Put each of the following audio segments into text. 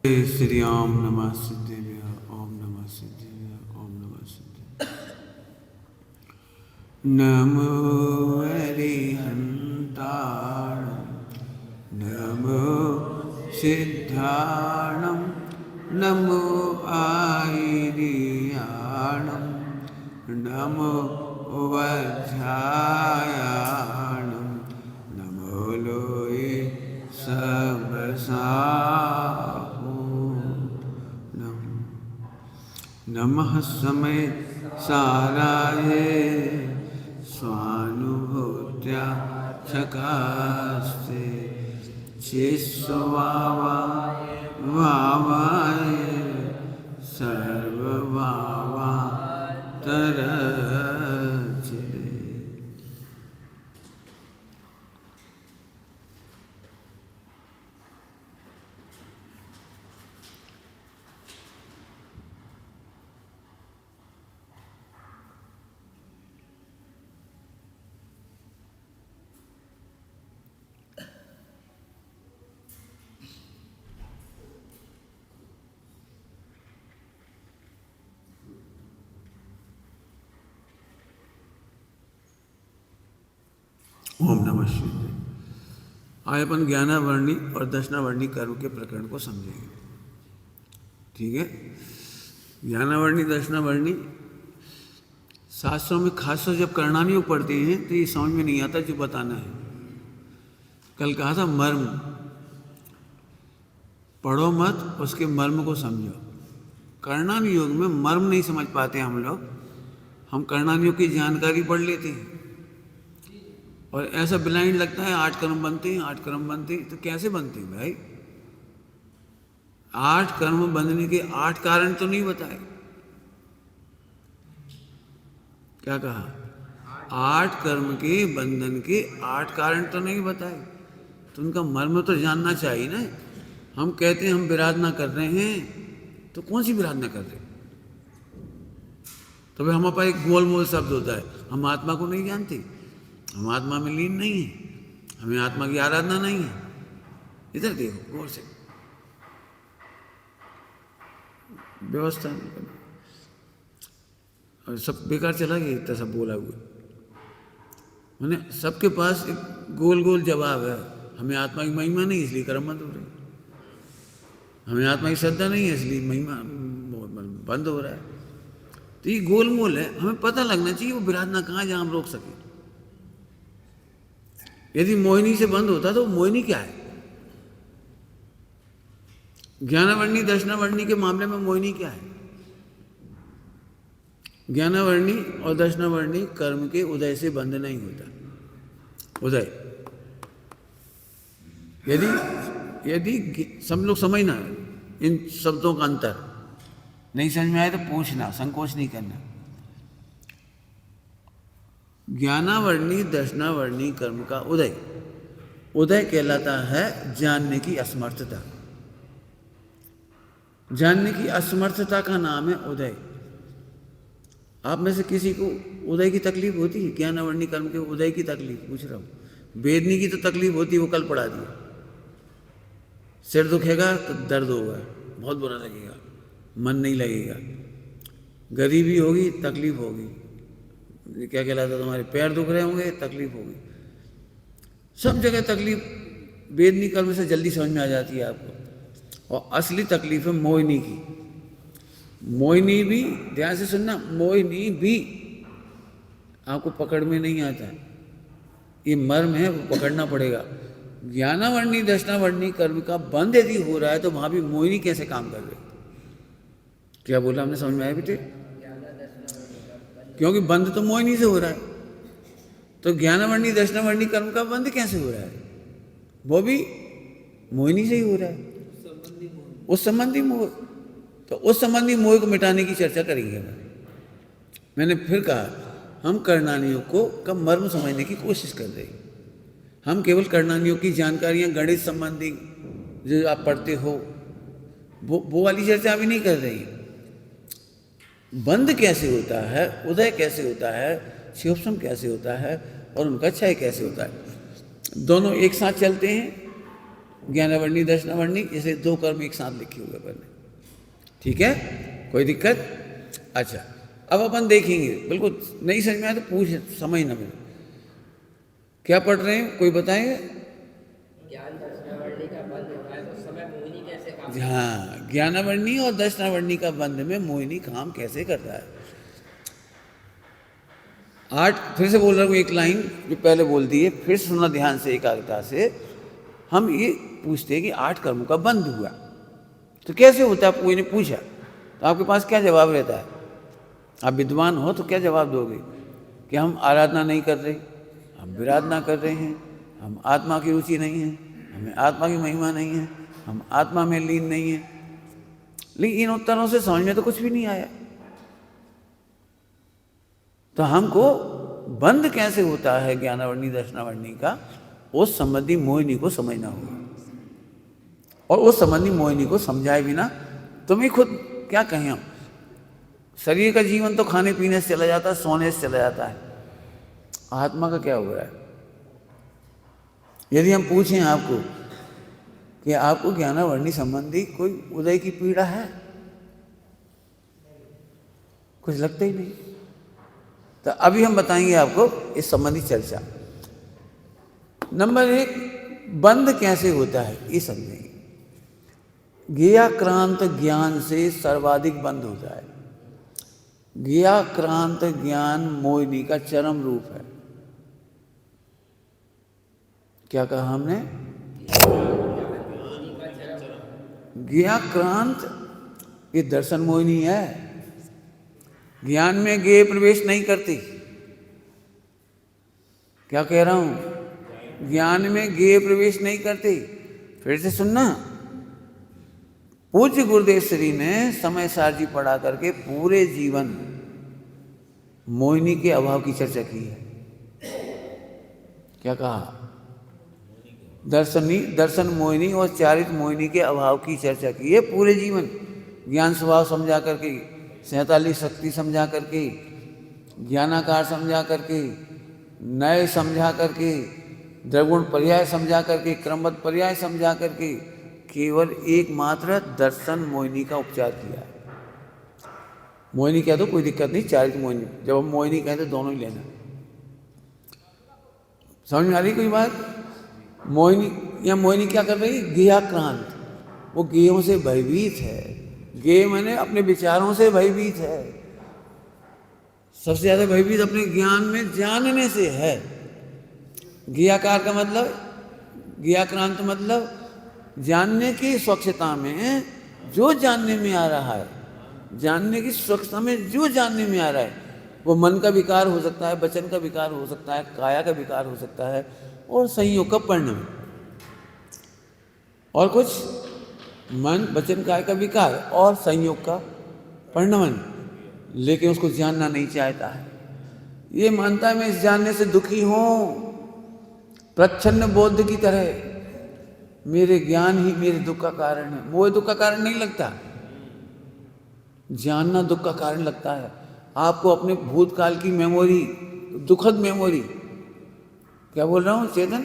श्री ओम नमः सिद्धेभ्य ओम नमः सिद्धेभ्य ओम नमः सिद्धेभ्य। नमो अरिहन्ताण नमो सिद्धाणं नमो आयर्याणं नमो वज्रायाणं नमो लोये सबसाहु नमः समय साराय स्वानुभूत्या चकास्ते चिस्वावाय सर्ववावा तरचरे। ओम नमः शिवाय। आज अपन ज्ञानावर्णी और दशनावर्णी कर्म के प्रकरण को समझेंगे। ठीक है, ज्ञानावर्णी दशनावर्णी शास्त्रों में खासतौर जब करणानियों पढ़ते हैं तो ये समझ में नहीं आता जो बताना है। कल कहा था मर्म पढ़ो मत, उसके मर्म को समझो। करणानि योग में मर्म नहीं समझ पाते हम लोग। हम करणानियों की जानकारी पढ़ लेते हैं और ऐसा ब्लाइंड लगता है 8 कर्म बनते हैं, 8 कर्म बनते हैं। तो कैसे बनते हैं भाई? 8 कर्म बंधने के 8 कारण तो नहीं बताए। क्या कहा? 8 कर्म के बंधन के 8 कारण तो नहीं बताए। तो उनका मर्म तो जानना चाहिए ना। हम कहते हैं हम विराधना कर रहे हैं, तो कौन सी विराधना कर रहे हैं? तो भाई हमारे पास एक गोल मोल शब्द होता है, हम आत्मा को नहीं जानते, हम आत्मा में लीन नहीं है, हमें आत्मा की आराधना नहीं है। इधर देखो गौर से, व्यवस्था नहीं करना और सब बेकार चला गया। इतना सब बोला हुआ मैंने, सबके पास एक गोल गोल जवाब है। हमें आत्मा की महिमा नहीं इसलिए कर्म बंद हो रहे, हमें आत्मा की श्रद्धा नहीं है इसलिए महिमा बंद हो रहा है। तो ये गोल मोल है, हमें पता लगना चाहिए वो विराधना कहाँ है जहाँ हम रोक सकें। यदि मोहिनी से बंद होता तो मोहिनी क्या है? ज्ञानावर्णी दशनावर्णी के मामले में मोहिनी क्या है? ज्ञानावर्णी और दशनावर्णी कर्म के उदय से बंद नहीं होता। उदय यदि सब लोग समझना इन शब्दों का अंतर, नहीं समझ में आए तो पूछना, संकोच नहीं करना। ज्ञानावर्णी दशनावर्णी कर्म का उदय कहलाता है जानने की असमर्थता। जानने की असमर्थता का नाम है उदय। आप में से किसी को उदय की तकलीफ होती है? ज्ञानावर्णी कर्म के उदय की तकलीफ पूछ रहा हूँ। वेदनी की तो तकलीफ होती है, वो कल पढ़ा दिया। सिर दुखेगा तो दर्द होगा, बहुत बुरा लगेगा, मन नहीं लगेगा। गरीबी होगी, तकलीफ होगी। क्या कहलाता? तुम्हारे पैर दुख रहे होंगे, तकलीफ होगी। सब जगह तकलीफ वेदनी कर्म से जल्दी समझ में आ जाती है आपको। और असली तकलीफ है मोहिनी की। मोहिनी भी, ध्यान से सुनना, मोहिनी भी आपको पकड़ में नहीं आता। ये मर्म है, वो पकड़ना पड़ेगा। ज्ञानावर्णी दशनावर्णी कर्म का बंद यदि हो रहा है तो वहां भी मोहिनी कैसे काम कर रही? क्या बोला हमने? समझ में आया बेटे? क्योंकि बंद तो मोहिनी से हो रहा है, तो ज्ञानावर्णी दशनावर्णी कर्म का बंद कैसे हो रहा है? वो भी मोहिनी से ही हो रहा है, उस संबंधी मोह। तो उस संबंधी मोह को मिटाने की चर्चा करेंगे। मैंने फिर कहा, हम करणानियों को कब मर्म समझने की कोशिश कर रहे हैं। हम केवल करणानियों की जानकारियां गणित संबंधी जो आप पढ़ते हो वो वाली चर्चा अभी नहीं कर रही। बंद कैसे होता है, उदय कैसे होता है, शिवोपम कैसे होता है और उनका क्षय कैसे होता है, दोनों एक साथ चलते हैं। ज्ञानावर्णी दर्शनावर्णी, जैसे 2 कर्म एक साथ लिखे हुए पहले। ठीक है, कोई दिक्कत? अच्छा, अब अपन देखेंगे, बिल्कुल नहीं समझ में आया तो पूछ समझना। मेरे क्या पढ़ रहे हैं, कोई बताएंगे? ज्ञान दर्शनावरणी का बंध होता है तो समय मोहिनी कैसे काम? हाँ, ज्ञानावर्णी और दर्शनावर्णी का बंध में मोहिनी काम कैसे करता है। 8, फिर से बोल रहा हूँ एक लाइन जो पहले बोल दी है, फिर सुनना ध्यान से एकाग्रता से। हम ये पूछते हैं कि 8 कर्मों का बंध हुआ तो कैसे होता है, कोई ने पूछा तो आपके पास क्या जवाब रहता है? आप विद्वान हो तो क्या जवाब दोगे? कि हम आराधना नहीं कर रहे, हम विराधना कर रहे हैं, हम आत्मा की रुचि नहीं है, हमें आत्मा की महिमा नहीं है, हम आत्मा में लीन नहीं है। लेकिन इन उत्तरों से समझ में तो कुछ भी नहीं आया। तो हमको बंध कैसे होता है ज्ञानावर्णी दर्शनावर्णी का, उस संबंधी मोहिनी को समझना होगा। और उस संबंधी मोहिनी को समझाए बिना तुम्हें खुद क्या कहें हम। शरीर का जीवन तो खाने पीने से चला जाता है, सोने से चला जाता है, आत्मा का क्या हो रहा है? यदि हम पूछें आपको कि आपको ज्ञानावर्णी संबंधी कोई उदय की पीड़ा है, कुछ लगता ही नहीं। तो अभी हम बताएंगे आपको इस संबंधी चर्चा। नंबर 1, बंध कैसे होता है ये समझेंगे। ज्ञेयाक्रांत ज्ञान से सर्वाधिक बंध होता है। ज्ञेयाक्रांत ज्ञान मोहिनी का चरम रूप है। क्या कहा हमने? ज्ञेयाक्रांत ये दर्शन मोहिनी है। ज्ञान में ज्ञेय प्रवेश नहीं करती। क्या कह रहा हूं? ज्ञान में ज्ञेय प्रवेश नहीं करती। फिर से सुनना, पूज्य गुरुदेव श्री ने समय सारजी पढ़ा करके पूरे जीवन मोहिनी के अभाव की चर्चा की है। क्या कहा? दर्शन मोहिनी और चारित मोहिनी के अभाव की चर्चा की है पूरे जीवन। ज्ञान स्वभाव समझा करके, 47 शक्ति समझा करके, ज्ञानाकार समझा करके, नए समझा करके, द्रगुण पर्याय समझा करके, क्रमबद्ध पर्याय समझा करके, केवल एकमात्र दर्शन मोहिनी का उपचार किया है। मोहिनी कह दो कोई दिक्कत नहीं, चारित मोहिनी। जब हम मोहिनी कहते तो दोनों ही लेना। समझ में आ रही कोई बात? मोहिनी या मोहिनी क्या कर रही? ज्ञेयाक्रांत, वो ज्ञेयों से भयभीत है। ज्ञेय मैंने अपने विचारों से भयभीत है। सबसे ज्यादा भयभीत अपने ज्ञान में जानने से है। ज्ञेयाकार का मतलब, ज्ञेयाक्रांत मतलब जानने की स्वच्छता में जो जानने में आ रहा है, जानने की स्वच्छता में जो जानने में आ रहा है, वो मन का विकार हो सकता है, वचन का विकार हो सकता है, काया का विकार हो सकता है, और संयोग का परिणाम। और कुछ मन वचन काया का विकार और संयोग का परिणाम, लेकिन उसको जानना नहीं चाहता है। ये मानता है मैं इस जानने से दुखी हूं, प्रच्छन्न बोध की तरह मेरे ज्ञान ही मेरे दुख का कारण है। वो दुख का कारण नहीं लगता, जानना दुख का कारण लगता है। आपको अपने भूतकाल की मेमोरी, दुखद मेमोरी, क्या बोल रहा हूं चेतन?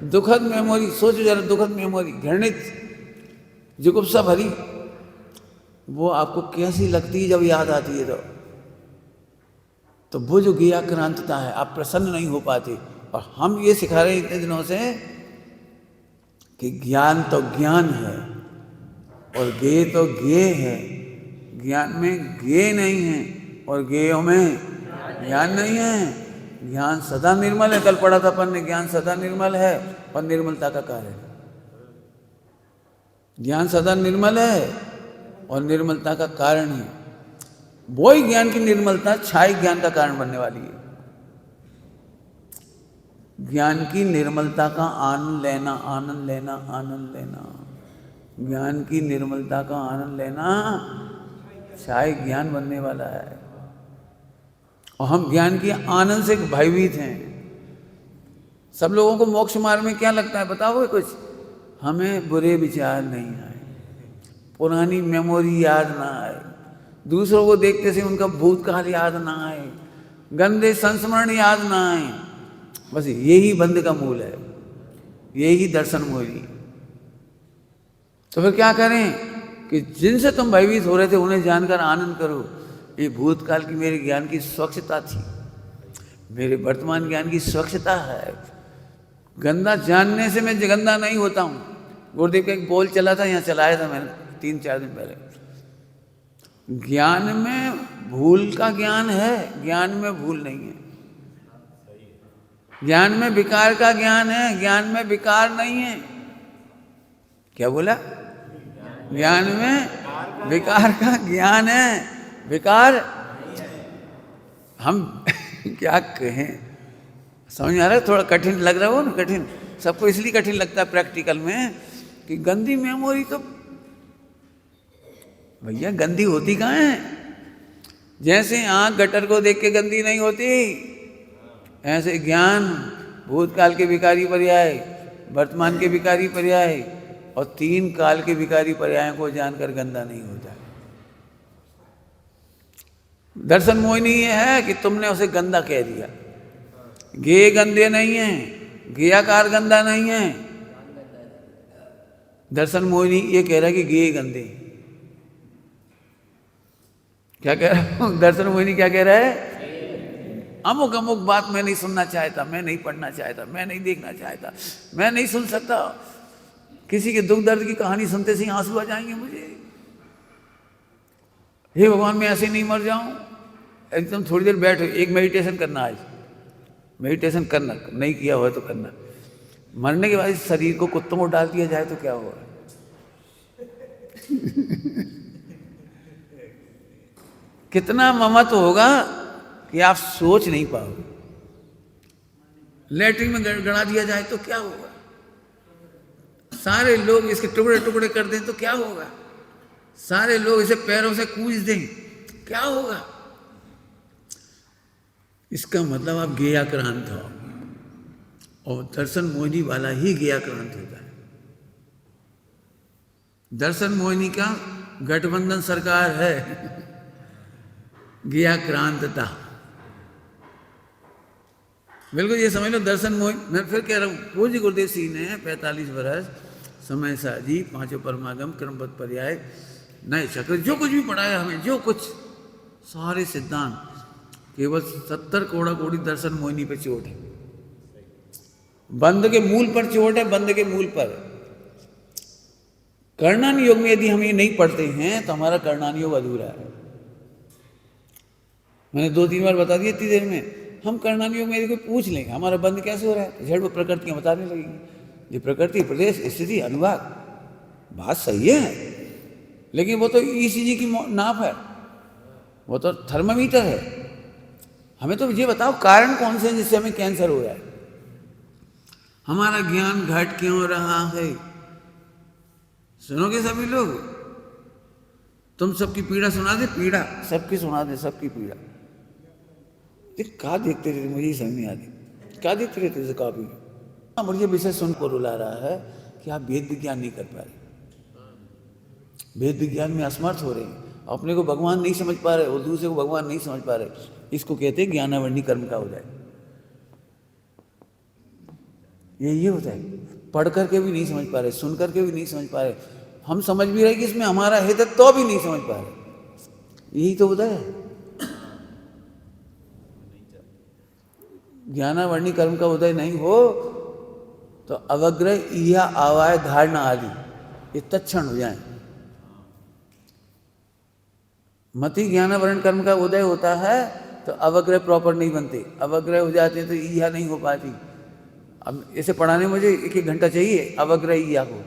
दुखद मेमोरी, सोचो जरा, दुखद मेमोरी, घृणित, जुगुप्सा भरी, वो आपको कैसी लगती है जब याद आती है तो वो जो ज्ञेयाक्रांतता है, आप प्रसन्न नहीं हो पाते। और हम ये सिखा रहे हैं इतने दिनों से कि ज्ञान तो ज्ञान है और ज्ञेय तो ज्ञेय है। ज्ञान में ज्ञेय नहीं है और ज्ञेयों में ज्ञान नहीं है। ज्ञान सदा निर्मल है। कल पढ़ा था अपन ने, ज्ञान सदा निर्मल है और निर्मलता का कारण है। ज्ञान सदा निर्मल है और निर्मलता का कारण है। वही ज्ञान की निर्मलता छाई ज्ञान का कारण बनने वाली है। ज्ञान की निर्मलता का आनंद लेना, आनंद लेना, आनंद लेना, ज्ञान की निर्मलता का आनंद लेना छाई ज्ञान बनने वाला है। और हम ज्ञान के आनंद से भयभीत हैं। सब लोगों को मोक्ष मार्ग में क्या लगता है बताओ कुछ? हमें बुरे विचार नहीं आए, पुरानी मेमोरी याद ना आए, दूसरों को देखते से उनका भूतकाल याद ना आए, गंदे संस्मरण याद ना आए। बस यही बंध का मूल है, यही दर्शन मोहिनी। तो फिर क्या करें कि जिनसे तुम भयभीत हो रहे थे उन्हें जानकर आनंद करो। ये भूतकाल की मेरे ज्ञान की स्वच्छता थी, मेरे वर्तमान ज्ञान की स्वच्छता है। गंदा जानने से मैं गंदा नहीं होता हूँ। गुरुदेव का एक बोल चला था, यहाँ चलाया था मैंने 3-4 दिन पहले। ज्ञान में भूल का ज्ञान है, ज्ञान में भूल नहीं है। ज्ञान में विकार का ज्ञान है, ज्ञान में विकार नहीं है। क्या बोला? ज्ञान में विकार का ज्ञान है, विकार हम क्या कहें, समझ में आ रहा है? थोड़ा कठिन लग रहा हो ना, कठिन सबको इसलिए कठिन लगता है प्रैक्टिकल में कि गंदी मेमोरी तो भैया गंदी होती कहाँ है? जैसे आँख गटर को देख के गंदी नहीं होती, ऐसे ज्ञान भूतकाल के विकारी पर्याय, वर्तमान के विकारी पर्याय और 3 काल के विकारी पर्यायों को जानकर गंदा नहीं होता। दर्शन मोहिनी ये है कि तुमने उसे गंदा कह दिया। गे गंदे नहीं है, गेयाकार गंदा नहीं है। दर्शन मोहिनी ये कह रहा है कि गे गंदे। क्या कह रहा हूं? दर्शन मोहिनी क्या कह रहा है? अमुक अमुक बात मैं नहीं सुनना चाहता, मैं नहीं पढ़ना चाहता, मैं नहीं देखना चाहता, मैं नहीं सुन सकता। किसी के दुख दर्द की कहानी सुनते से आंसू आ जाएंगे मुझे। हे भगवान, मैं ऐसे नहीं मर जाऊं। एकदम थोड़ी देर बैठो, एक मेडिटेशन करना। आज मेडिटेशन करना, नहीं किया हुआ तो करना। मरने के बाद इस शरीर को कुत्तों को डाल दिया जाए तो क्या होगा? कितना ममत्व होगा कि आप सोच नहीं पाओगे। लेटरिन में गड़ा दिया जाए तो क्या होगा? सारे लोग इसके टुकड़े टुकड़े कर दें तो क्या होगा? सारे लोग इसे पैरों से कूच दें, क्या होगा? इसका मतलब आप गेयाक्रांत हो, और दर्शन मोहिनी वाला ही गेयाक्रांत होता है। दर्शन मोहिनी का गठबंधन सरकार है गेयाक्रांतता। बिल्कुल ये समझ लो। दर्शन मोहिनी, मैं फिर कह रहा हूँ, पूज्य गुरुदेव सिंह ने 45 वर्ष समय साजी, 5 परमागम, क्रमबद्ध पर्याय, नए चक्र, जो कुछ भी पढ़ाया हमें, जो कुछ सारे सिद्धांत, केवल 70 कोड़ा कोड़ी दर्शन मोहिनी पे चोट है। बंद के मूल पर चोट है, बंद के मूल पर। कर्णान योग में यदि हम ये नहीं पढ़ते हैं तो हमारा कर्णान योग अधूरा है। मैंने 2-3 बार बता दिया इतनी देर में। हम कर्णान योग में यदि कोई पूछ लेंगे हमारा बंद कैसे हो रहा है, झड़ वो प्रकृतियाँ बताने लगेंगे। ये प्रकृति, प्रदेश, स्थिति, अनुभाग, बात सही है, लेकिन वो तो ECG की नाप है, वो तो थर्मामीटर है। हमें तो ये बताओ कारण कौन से हैं जिससे हमें कैंसर हो रहा है? हमारा ज्ञान घट क्यों रहा है? सुनोगे सभी लोग? तुम सबकी पीड़ा सुना दे, पीड़ा सबकी सुना दे, सबकी पीड़ा। क्या देखते रहते, मुझे समझ नहीं आती। क्या देखते रहते थे कॉपी? मुझे विषय सुन को रुला रहा है कि आप वेद विज्ञान नहीं कर पा रहे, वेद विज्ञान में असमर्थ हो रहे हैं, अपने को भगवान नहीं समझ पा रहे और दूसरे को भगवान नहीं समझ पा रहे। इसको कहते हैं ज्ञानावरणी कर्म का उदय। ये होता है। पढ़ करके भी नहीं समझ पा रहे, सुन करके भी नहीं समझ पा रहे, हम समझ भी रहे कि इसमें हमारा हित है तो भी नहीं समझ पा रहे। यही तो होता है। ज्ञानावरणी कर्म का उदय नहीं हो तो अवग्रह, ईहा, आवाय, धारणा आदि ये तत्क्षण हो जाए। मति ज्ञानावरण कर्म का उदय होता है तो अवग्रह प्रॉपर नहीं बनते, अवग्रह हो जाते हैं तो ईहा नहीं हो पाती। अब इसे पढ़ाने मुझे 1-1 घंटा चाहिए अवग्रह ईहा को।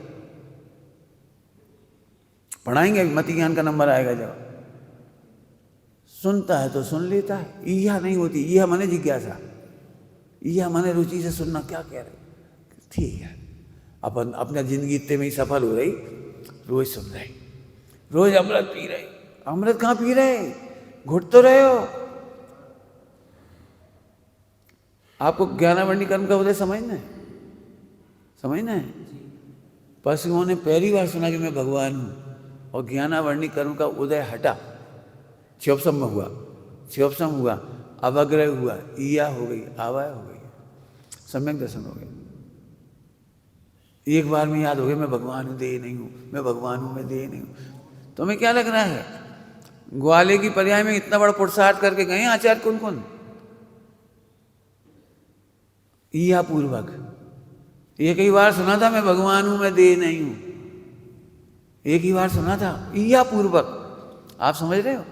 पढ़ाएंगे अभी, मति ज्ञान का नंबर आएगा जब। सुनता है तो सुन लेता है, ईहा नहीं होती। ईहा माने जिज्ञासा, ईहा माने रुचि से सुनना, क्या कह रहे, ठीक है। अपन अपना जिंदगी इतने में ही सफल हो रही, रोज सुन रहे, रोज अमृत पी रहे। अमृत कहाँ पी रहे, घुट तो रहे हो। आपको ज्ञानावरणी कर्म का उदय समझना है, समझना है। पशुओं ने पहली बार सुना कि मैं भगवान हूं और ज्ञानावरणी कर्म का उदय हटा, क्षोभसम में हुआ, क्षोभसम हुआ, अवग्रह हुआ, ईया हो गई, आवाय हो गई, सम्यक दर्शन हो गया। एक बार में याद हो गया मैं भगवान हूँ, देह नहीं हूँ, मैं भगवान हूँ, मैं देह नहीं हूँ। तुम्हें क्या लग रहा है? ग्वाले की पर्याय में इतना बड़ा पुरुषार्थ करके गए आचार्य कौन कौन? ईहा पूर्वक एक ही बार सुना था मैं भगवान हूं, मैं देह नहीं हूं, एक ही बार सुना था ईहा पूर्वक। आप समझ रहे हो?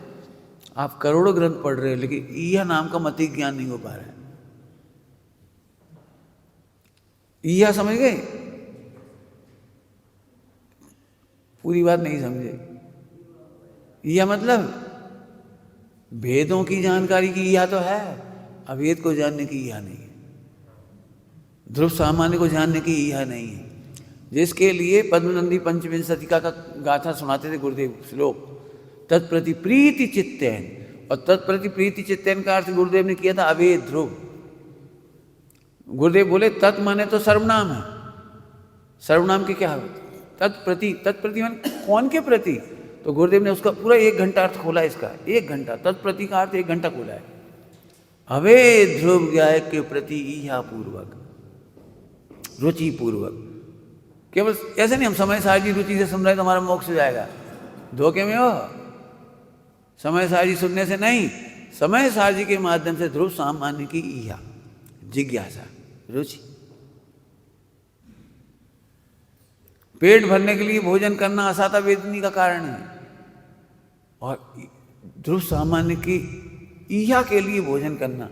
आप करोड़ों ग्रंथ पढ़ रहे हो लेकिन ईहा नाम का मति ज्ञान नहीं हो पा रहा है। ईहा समझ गए? पूरी बात नहीं समझे। ईहा मतलब भेदों की जानकारी की ईहा तो है, अभेद को जानने की ईहा नहीं है, ध्रुव सामान्य को जानने की ईहा नहीं है। जिसके लिए पद्मनंदी पंचविंशतिका का गाथा सुनाते थे गुरुदेव, श्लोक तत्प्रति प्रीति चित्तैन, और तत्प्रति प्रीति चित्तैन का अर्थ गुरुदेव ने किया था अभेद ध्रुव। गुरुदेव बोले तत् माने तो सर्वनाम है, सर्वनाम के क्या होते? तत्प्रति, तत्प्रति माने कौन के प्रति? तो गुरुदेव ने उसका पूरा 1 घंटा अर्थ खोला इसका, 1 घंटा, तत्प्रति का अर्थ 1 घंटा खोला है। अभेद ध्रुव गायक के प्रति ईहा पूर्वक, रुचि पूर्वक। केवल ऐसे नहीं हम समय साजी रुचि से सुन रहे तो हमारा मोक्ष हो जाएगा, धोखे में हो। समय साजी सुनने से नहीं, समय साजी के माध्यम से ध्रुव सामान्य की ईहा, जिज्ञासा, रुचि। पेट भरने के लिए भोजन करना असाता वेदनी का कारण है, और ध्रुव सामान्य की ईहा के लिए भोजन करना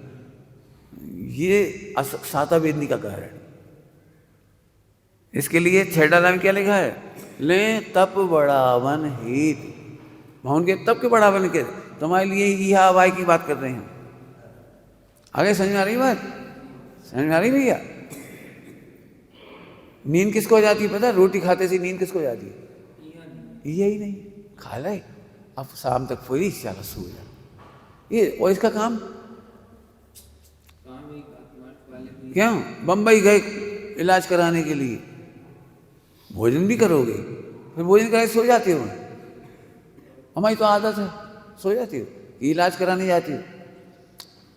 ये साता वेदनी का कारण है। इसके लिए छेडाला में क्या लिखा है? ले तप बढ़ावन हित, भवन के तप के बढ़ावन के, तुम्हारे लिए ईहा अवाय की बात कर रहे हैं। आगे समझ में आ रही बात? समझ में आ रही भैया? नींद किसको हो जाती है पता? रोटी खाते से नींद किसको हो जाती है? ईहा ही नहीं, खा ले अब शाम तक पूरी चला सो जा, ये और इसका काम क्यों? बम्बई गए इलाज कराने के लिए, भोजन भी करोगे, फिर भोजन कराए सो जाते हो। हमारी तो आदत है, सो जाती हो, इलाज कराने जाती हो।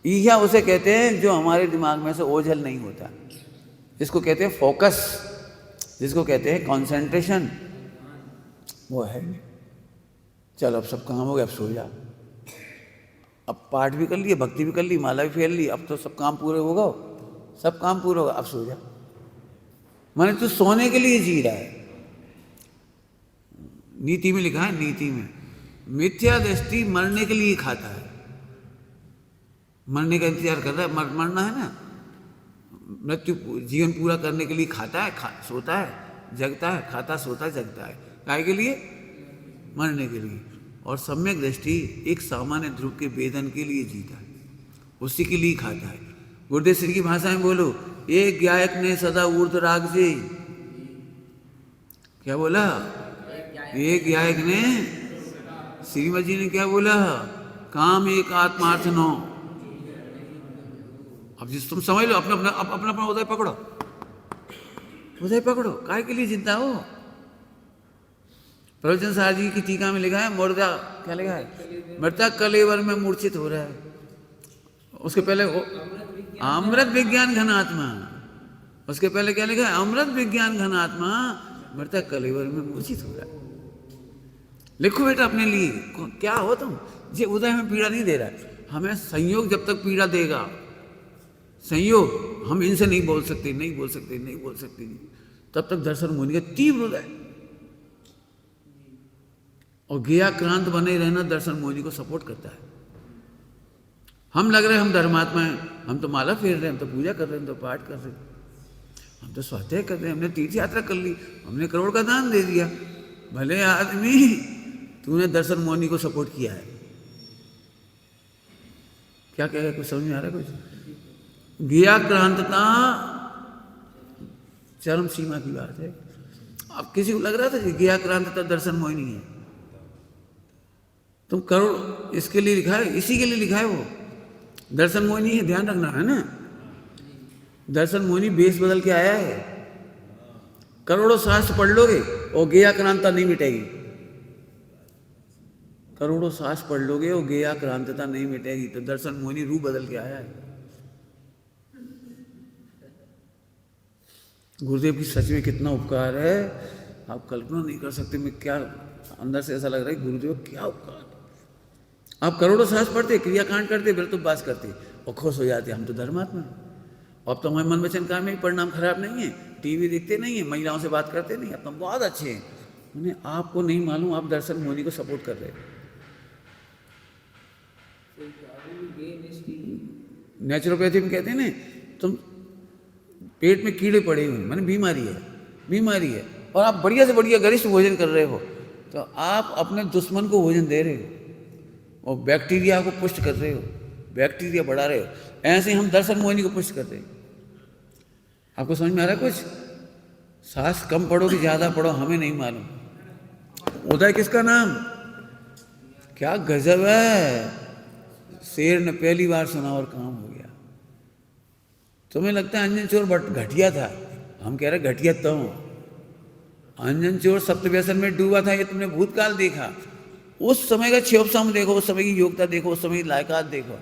ईहा उसे कहते हैं जो हमारे दिमाग में से ओझल नहीं होता, जिसको कहते हैं फोकस, जिसको कहते हैं कंसंट्रेशन, वो है। चल अब सब काम हो गया, अब सो जा। अब पाठ भी कर लिए, भक्ति भी कर ली, माला भी फेर ली, अब तो सब काम पूरे होगा, सब काम पूरा होगा, अब सो जा। माने तू सोने के लिए जी रहा है। नीति में लिखा है, नीति में मिथ्या दृष्टि मरने के लिए खाता है, मरने का इंतजार कर रहा है, मरना है ना, मृत्यु जीवन पूरा करने के लिए खाता है, सोता है, जगता है, खाता सोता है, जगता है, काय के लिए? मरने के लिए। और सम्यक दृष्टि एक सामान्य ध्रुव के वेदन के लिए जीता है, उसी के लिए खाता है। गुरुदेव श्री की भाषा में बोलो, एक गायक ने सदा ऊर्ध्व राग से, क्या बोला? एक गायक ने, श्रीमद जी ने क्या बोला? काम एक आत्मार्थ नो। अब जिस तुम समझ लो, अपना अपना अपना उदय पकड़ो, उदय पकड़ो, काय के लिए चिंता हो? प्रवचन सार जी की टीका में लिखा है, मुर्दा, क्या लिखा है? मृतक कलेवर में मूर्छित हो रहा है। उसके पहले अमृत विज्ञान घनात्मा, उसके पहले क्या लिखा है? अमृत विज्ञान घनात्मा मृतक कलेवर में मूर्छित हो रहा है। लिखो बेटा अपने लिए, क्या हो तुम? ये उदय में पीड़ा नहीं दे रहा है, हमें संयोग जब तक पीड़ा देगा, संयोग, हम इनसे नहीं बोल सकते, नहीं बोल सकते, नहीं बोल सकते, तब तक दर्शन मुनि का तीव्र उदय और गया क्रांत बने रहना दर्शन मोहिनी को सपोर्ट करता है। हम लग रहे हैं हम धर्मात्मा हैं, हम तो माला फेर रहे हैं, हम तो पूजा कर रहे हैं, हम तो पाठ कर रहे हैं, हम तो स्वाध्याय कर रहे हैं, हमने तीर्थ यात्रा कर ली, हमने करोड़ का दान दे दिया। भले आदमी, तूने दर्शन मोहिनी को सपोर्ट किया है। क्या कह रहे, कुछ समझ में आ रहा है? कुछ गया क्रांतता चरम सीमा की बात है। अब किसी को लग रहा था कि गया क्रांतता दर्शन मोहिनी है, तुम करोड़, इसके लिए लिखा है, इसी के लिए लिखा है, वो दर्शन मोहिनी है, ध्यान रखना है ना। दर्शन मोहिनी बेस बदल के आया है। करोड़ों शास्त्र पढ़ लोगे और गया क्रांतता नहीं मिटेगी, करोड़ों शास्त्र पढ़ लोगे और गया क्रांतता नहीं मिटेगी। तो दर्शन मोहिनी रूप बदल के आया है। गुरुदेव की सच में कितना उपकार है, आप कल्पना नहीं कर सकते। मैं क्या अंदर से ऐसा लग रहा है गुरुदेव क्या उपकार। आप करोड़ों साहस पढ़ते, क्रियाकांड करते, फिर तो बात करते और खुश हो जाते, हम तो धर्मात्मा हैं। अब तो हमारे मन वचन काम में परिणाम खराब नहीं है, टीवी देखते नहीं है, महिलाओं से बात करते नहीं, अब तो बहुत अच्छे हैं। उन्हें आपको नहीं मालूम, आप दर्शन मोदी को सपोर्ट कर रहे हो। नेचुरोपैथी में कहते हैं ना, तुम पेट में कीड़े पड़े हुए, माने बीमारी है, और आप बढ़िया से बढ़िया गरिष्ठ भोजन कर रहे हो, तो आप अपने दुश्मन को भोजन दे रहे हो और बैक्टीरिया को पुष्ट कर रहे हो, बैक्टीरिया बढ़ा रहे हो। ऐसे ही हम दर्शन मोहिनी को पुष्ट कर रहे हैं। आपको समझ में आ रहा है कुछ? सांस कम पढ़ो कि ज़्यादा पढ़ो हमें नहीं मालूम। उदय किसका नाम? क्या गजब है, शेर ने पहली बार सुना और काम हो गया। तुम्हें लगता है अंजन चोर बट घटिया था, हम कह रहे घटिया तो अंजन चोर सप्त व्यसन में डूबा था, ये तुमने भूतकाल देखा। उस समय का क्षोभसम देखो, उस समय की योग्यता देखो, उस समय की लायकात देखो।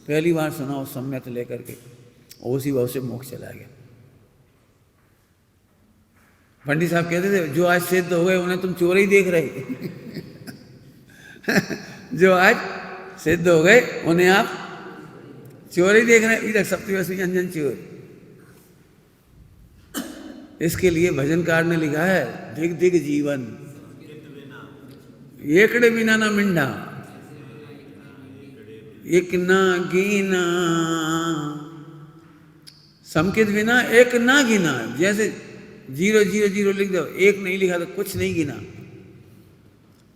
पहली बार सुना उस सम्यक लेकर के, उसी भाव से मोक्ष चला गया। पंडित साहब कहते थे जो आज सिद्ध हो गए उन्हें तुम चोर ही देख रहे जो आज सिद्ध हो गए उन्हें आप चोर ही देख रहे हैं। इधर सप्तव्यसी अंजन चोर। इसके लिए भजनकार ने लिखा है दिग दिग जीवन एकड़े बिना ना मिंडा, एक ना गिना, समकित बिना एक ना गिना। जैसे 000 लिख दो, एक नहीं लिखा तो कुछ नहीं गिना।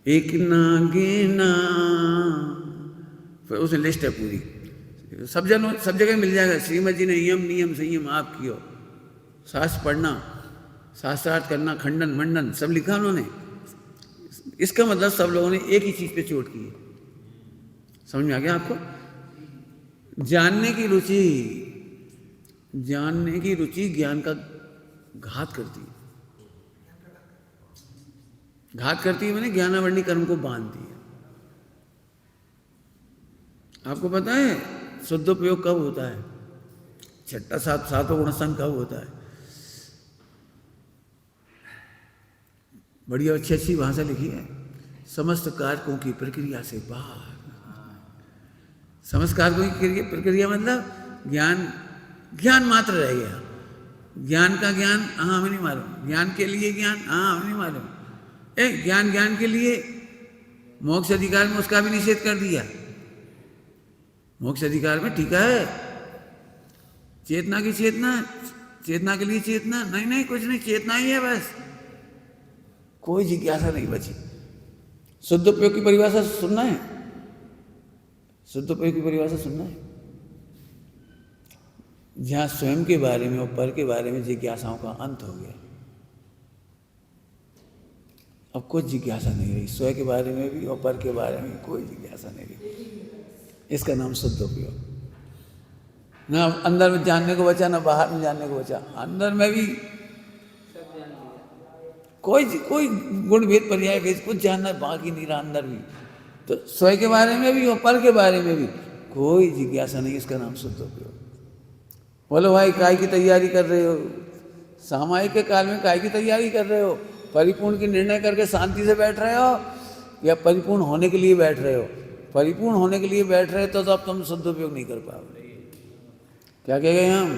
एक ना गिना, फिर उसे लिस्ट है पूरी, सब जगह मिल जाएगा। श्रीमद जी ने नियम संयम आप कियो, शास्त्र पढ़ना, शास्त्रार्थ करना, खंडन मंडन सब लिखा उन्होंने। इसका मतलब सब लोगों ने एक ही चीज पे चोट की है। समझ में आ गया आपको? जानने की रुचि ज्ञान का घात करती है। घात करती है मैंने ज्ञानावरणी कर्म को बांधती है। आपको पता है शुद्धोपयोग कब होता है? छठा सातों गुण संग कब होता है? बढ़िया अच्छी भाषा लिखी है, समस्त कारकों की प्रक्रिया से बाहर। समस्त कारकों की प्रक्रिया मतलब ज्ञान मात्र रह गया। ज्ञान का ज्ञान हाँ हमें नहीं मालूम, ज्ञान के लिए ज्ञान हाँ हमें नहीं मालूम। ज्ञान के लिए मोक्ष अधिकार में उसका भी निषेध कर दिया। मोक्ष अधिकार में ठीक है, चेतना की चेतना के लिए चेतना नहीं कुछ नहीं, चेतना ही है बस, कोई जिज्ञासा नहीं बची। शुद्ध उपयोग की परिभाषा सुनना है, शुद्ध उपयोग की परिभाषा सुनना है, जहां स्वयं के बारे में और पर के बारे में जिज्ञासाओं का अंत हो गया। अब कुछ जिज्ञासा नहीं रही, स्वयं के बारे में भी और पर के बारे में कोई जिज्ञासा नहीं रही। इसका नाम शुद्ध उपयोग। ना अंदर में जानने को बचा, ना बाहर में जानने को बचा। अंदर में भी कोई गुण भेद पर्याय भेद कुछ जानना बाकी नहीं रहा अंदर भी। तो स्वयं के बारे में भी और पर के बारे में भी कोई जिज्ञासा नहीं। इसका नाम शुद्ध उपयोग। बोलो भाई काय की तैयारी कर रहे हो? सामायिक के काल में काय की तैयारी कर रहे हो? परिपूर्ण की निर्णय करके शांति से बैठ रहे हो या परिपूर्ण होने के लिए बैठ रहे हो? परिपूर्ण होने के लिए बैठ रहे तो अब तुम शुद्ध उपयोग नहीं कर पाओगे। क्या कह गए हम?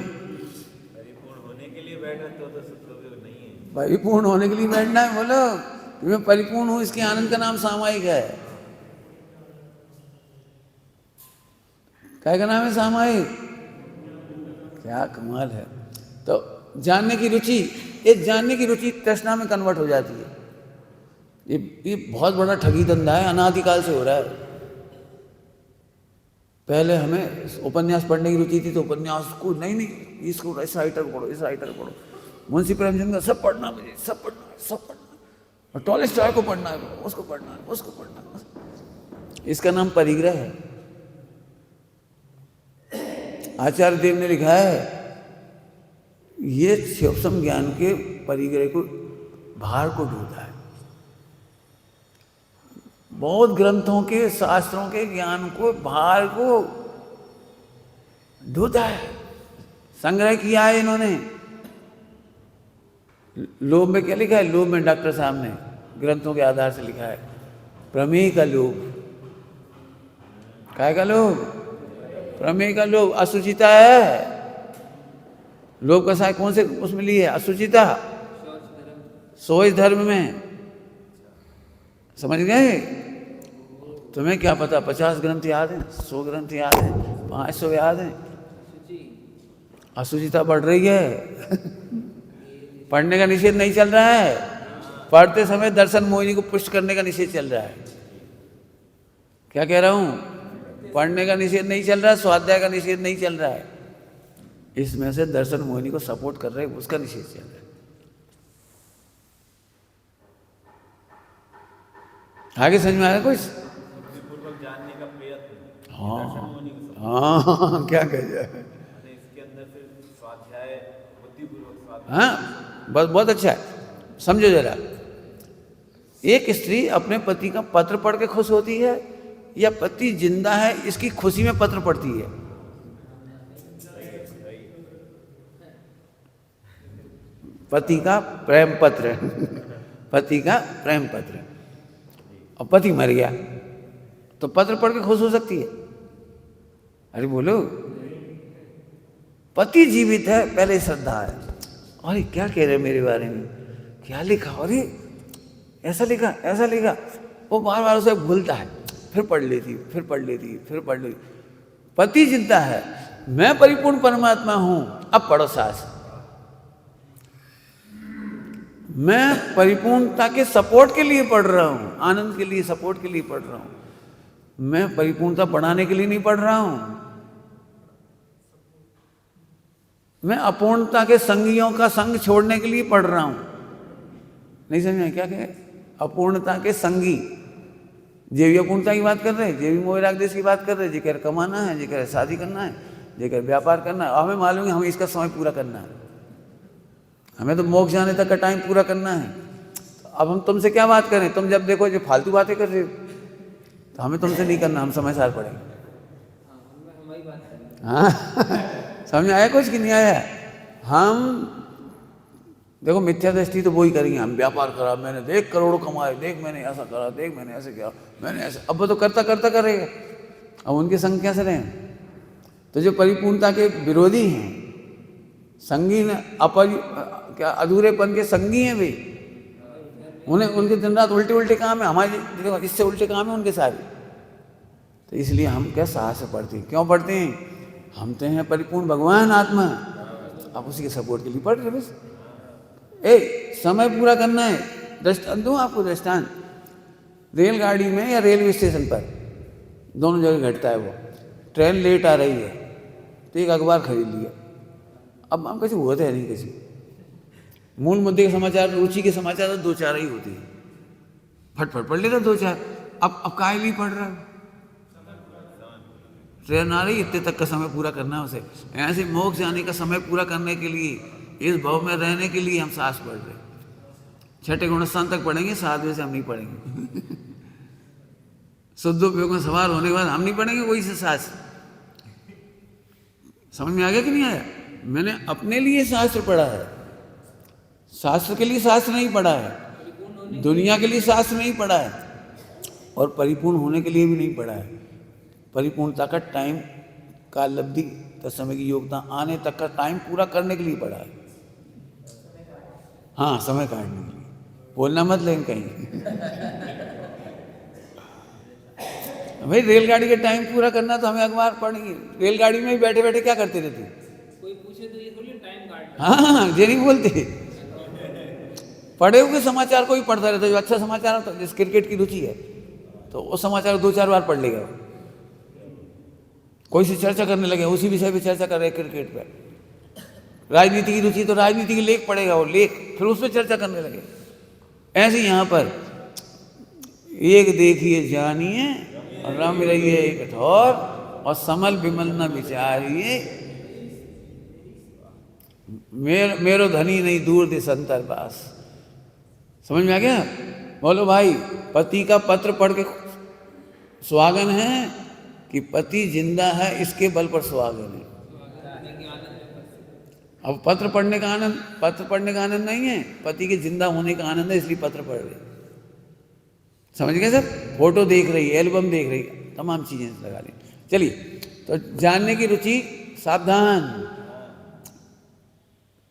परिपूर्ण होने के लिए बैठा तो शुद्ध उपयोग नहीं है। परिपूर्ण होने के लिए बैठना है। बोलो कि मैं परिपूर्ण हूं, इसके आनंद का नाम सामायिक है। क्या का नाम है? सामायिक। क्या कमाल है। तो जानने की रुचि, एक जानने की रुचि तृष्णा में कन्वर्ट हो जाती है। ये बहुत बड़ा ठगी धंधा है, अनादिकाल से हो रहा है। पहले हमें उपन्यास पढ़ने की रुचि थी तो उपन्यास को नहीं इसको इस राइटर पढ़ो, मुंशी प्रेमचंद का सब पढ़ना, मुझे सब पढ़ना, और टॉलस्टॉय को पढ़ना है, उसको पढ़ना। इसका नाम परिग्रह है। आचार्य देव ने लिखा है ये सूक्ष्म ज्ञान के परिग्रह को भार को ढोता है। बहुत ग्रंथों के शास्त्रों के ज्ञान को भार को ढोता है। संग्रह किया है इन्होंने। लोभ में क्या लिखा है? लोभ में डॉक्टर साहब ने ग्रंथों के आधार से लिखा है प्रमेय का लोभ। काय का लोभ? प्रमेय का लोभ। अशुचिता है। लोभ का साय कौन से उसमें ली है? अशुचिता, शौच धर्म में। समझ गए? तुम्हें क्या पता 50 ग्रंथ याद है, 100 ग्रंथ याद है, 500 याद है? अशुचिता बढ़ रही है। पढ़ने का निषेध नहीं चल रहा है, पढ़ते समय दर्शन मोहिनी को पुष्ट करने का निषेध चल रहा है। क्या कह रहा हूं? पढ़ने का निषेध नहीं चल रहा, स्वाध्याय का निषेध नहीं चल रहा है, इसमें से दर्शन मोहिनी को सपोर्ट कर रहे हैं, उसका निषेध चल रहा है। आगे समझ में आया कुछ? बुद्धिपूर्वक जानने का प्रयत्न। हाँ, क्या कह जाए। इसके अंदर फिर स्वाध्याय, बुद्धिपूर्वक स्वाध्याय। हाँ, बस बहुत अच्छा है। समझो जरा, एक स्त्री अपने पति का पत्र पढ़ के खुश होती है या पति जिंदा है इसकी खुशी में पत्र पढ़ती है? पति का प्रेम पत्र। पति का प्रेम पत्र। और पति मर गया तो पत्र पढ़ के खुश हो सकती है? अरे बोलो। पति जीवित है, पहले श्रद्धा है। अरे क्या कह रहे मेरे बारे में, क्या लिखा, अरे ऐसा लिखा, ऐसा लिखा। वो बार बार उसे भूलता है, फिर पढ़ लेती, फिर पढ़ लेती, फिर पढ़ लेती। पति जिंदा है, मैं परिपूर्ण परमात्मा हूं, अब पढ़ो सास। मैं परिपूर्णता के सपोर्ट के लिए पढ़ रहा हूं, आनंद के लिए, सपोर्ट के लिए पढ़ रहा हूं। मैं परिपूर्णता बढ़ाने के लिए नहीं पढ़ रहा हूं। मैं अपूर्णता के संगियों का संग छोड़ने के लिए पढ़ रहा हूं। नहीं समझे क्या कहे? अपूर्णता के संगी। जे भी अपूर्णता की बात कर रहे हैं, जे भी मोह राग देश की बात कर रहे हैं, जे कह कमाना है, जे कह शादी करना है, जे कह व्यापार करना है। हमें मालूम है हमें इसका समय पूरा करना है, हमें तो मोक्ष जाने तक का टाइम पूरा करना है। अब हम तुमसे क्या बात करें? तुम जब देखो जो फालतू बातें कर रहे हो तो हमें तुमसे नहीं करना, हम समय सार पड़ेंगे। हाँ, समझ आया कुछ कि नहीं आया? हम देखो मिथ्या दृष्टि तो वही करेंगे, हम व्यापार करा, मैंने देख करोड़ों कमाए, देख मैंने ऐसा करा, देख मैंने ऐसे किया, मैंने ऐसे। अब वो तो करता करता करेगा, अब उनके संग कैसे रहें? तो जो परिपूर्णता के विरोधी हैं, संगी क्या अधूरेपन के संगी हैं वे, उन्हें उनके दिन रात उल्टे उल्टे काम है, हमारे देखो इससे उल्टे काम है उनके सारे। तो इसलिए हम क्या साहस से पढ़ते हैं? क्यों पढ़ते हैं? हम तो हैं परिपूर्ण भगवान आत्मा, आप उसी के सपोर्ट के लिए पढ़ रहे बस। समय पूरा करना है। दृष्टांत दूं आपको, दृष्टांत। रेलगाड़ी में या रेलवे स्टेशन पर, दोनों जगह घटता है। वो ट्रेन लेट आ रही है तो एक अखबार खरीद लिया। अब हम कैसे होते हैं नहीं किसी मूल मुद्दे के समाचार, रुचि के समाचार तो 2-4 ही होती है, फटफट पढ़ लेता 2-4। अब काहे लिए पढ़ रहा है? ट्रेन आ रही, इतने तक का समय पूरा करना है उसे। ऐसे मोक्ष जाने का समय पूरा करने के लिए, इस भाव में रहने के लिए हम सास पढ़ रहे। 6ठे गुणस्थान तक पढ़ेंगे, 7वें से हम नहीं पढ़ेंगे। शुद्धोपयोग में सवार होने के बाद हम नहीं पढ़ेंगे वही से सास। समझ में आ गया कि नहीं आया? मैंने अपने लिए शास्त्र पढ़ा है, शास्त्र के लिए शास्त्र नहीं पढ़ा है, दुनिया के लिए शास्त्र नहीं पढ़ा है, और परिपूर्ण होने के लिए भी नहीं पढ़ा है। परिपूर्णता का टाइम का लब्धि तत्समय की योग्यता आने तक का टाइम पूरा करने के लिए पढ़ा है। हाँ, समय काटने के लिए। बोलना मत लेकिन कहीं। भाई रेलगाड़ी का टाइम पूरा करना तो हमें अखबार पढ़ेंगे। रेलगाड़ी में ही बैठे बैठे क्या करते रहते? कोई पूछे तो ये थोड़ी टाइम काट। हाँ, ये नहीं बोलते। पढ़े हुए समाचार को ही पढ़ता रहता है। जो अच्छा समाचार होता है, जिस क्रिकेट की रुचि है तो वो समाचार 2-4 बार पढ़ लेगा। कोई सी चर्चा करने लगे, उसी विषय पे चर्चा कर रहे हैं क्रिकेट पे। राजनीति की रुचि तो राजनीति के लेख पढ़ेगा, वो लेख फिर उस पर चर्चा करने लगे। ऐसे यहाँ पर एक देखिए जानिए और रम रहिए एक ठौर, और समल विमल न विचारिए, मेरो धनी नहीं दूर दिस अंतर पास। समझ में आ गया? बोलो भाई, पति का पत्र पढ़ के सुहागन है कि पति जिंदा है इसके बल पर सुहागन है? अब पत्र पढ़ने का आनंद नहीं है, पति के जिंदा होने का आनंद है, इसलिए पत्र पढ़ रही। समझ गए सर? फोटो देख रही, एल्बम देख रही, तमाम चीजें लगा ली। चलिए, तो जानने की रुचि, सावधान,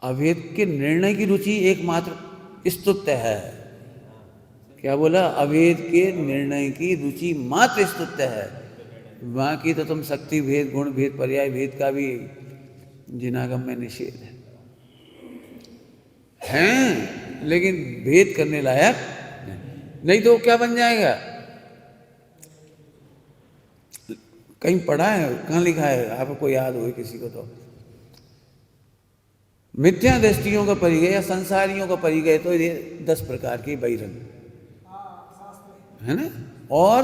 अभेद के निर्णय की रुचि एकमात्र स्तुत्य है। क्या बोला? अभेद के निर्णय की रुचि मात्र स्तुत्य है, बाकी तो तुम शक्ति भेद, गुण भेद, पर्याय भेद का भी जिनागम में निषेध है, हैं, लेकिन भेद करने लायक नहीं तो क्या बन जाएगा? कहीं पढ़ा है, कहाँ लिखा है, आपको याद हो किसी को तो, मिथ्या दृष्टियों का परिगय या संसारियों का परिगय, तो ये 10 प्रकार के बहिरंग है ना, और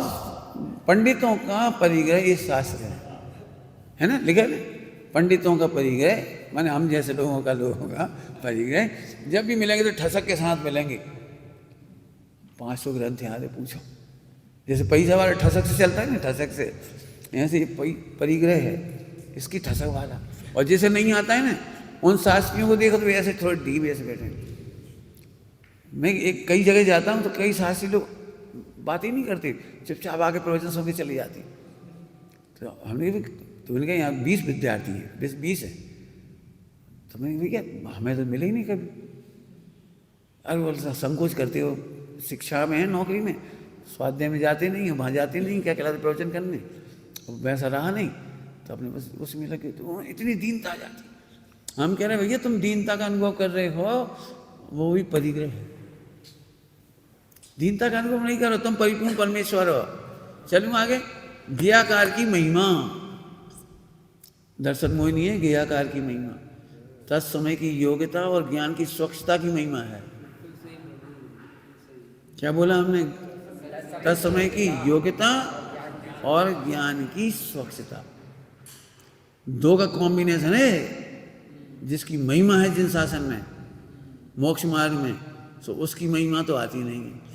पंडितों का परिग्रह ये शास्त्र है ना, लिखा है ना, पंडितों का परिग्रह माने हम जैसे लोगों का परिग्रह। जब भी मिलेंगे तो ठसक के साथ मिलेंगे। 500 ग्रंथ याद है, पूछो। जैसे पैसा वाला ठसक से चलता है ना, ठसक से, ऐसे परिग्रह है इसकी ठसक वाला। और जैसे नहीं आता है ना, उन शास्त्रियों को देखो तो ऐसे थोड़े डीप ऐसे बैठे। मैं कई जगह जाता हूँ तो कई शास्त्री लोग बात ही नहीं करते, चुपचाप आके प्रवचन सुन के चली जाती। तो हमने भी, तो उनके यहाँ 20 विद्यार्थी हैं, 20 है, तो मैंने भैया हमें तो मिले ही नहीं कभी। अरे बोल संकोच करते हो, शिक्षा में है, नौकरी में, स्वाध्याय में जाते नहीं हो, वहाँ जाते नहीं, क्या कहलाते प्रवचन करने, वैसा रहा नहीं, तो अपने बस उसमें लगे, तो इतनी दीनता आ जाती। हम कह रहे हैं भैया तुम दीनता का अनुभव कर रहे हो, वो भी परिग्रह है। दीनता का अनुभव नहीं करो, तुम परिपूर्ण परमेश्वर हो। चलूँ आगे, ज्ञाकार की महिमा, दर्शन मोहिनी है ज्ञाकार की महिमा, तत्समय की योग्यता और ज्ञान की स्वच्छता की महिमा है। क्या बोला हमने? तत्समय की योग्यता और ज्ञान की स्वच्छता, 2 का कॉम्बिनेशन है, जिसकी महिमा है जिन शासन में, मोक्ष मार्ग में, तो उसकी महिमा तो आती नहीं है।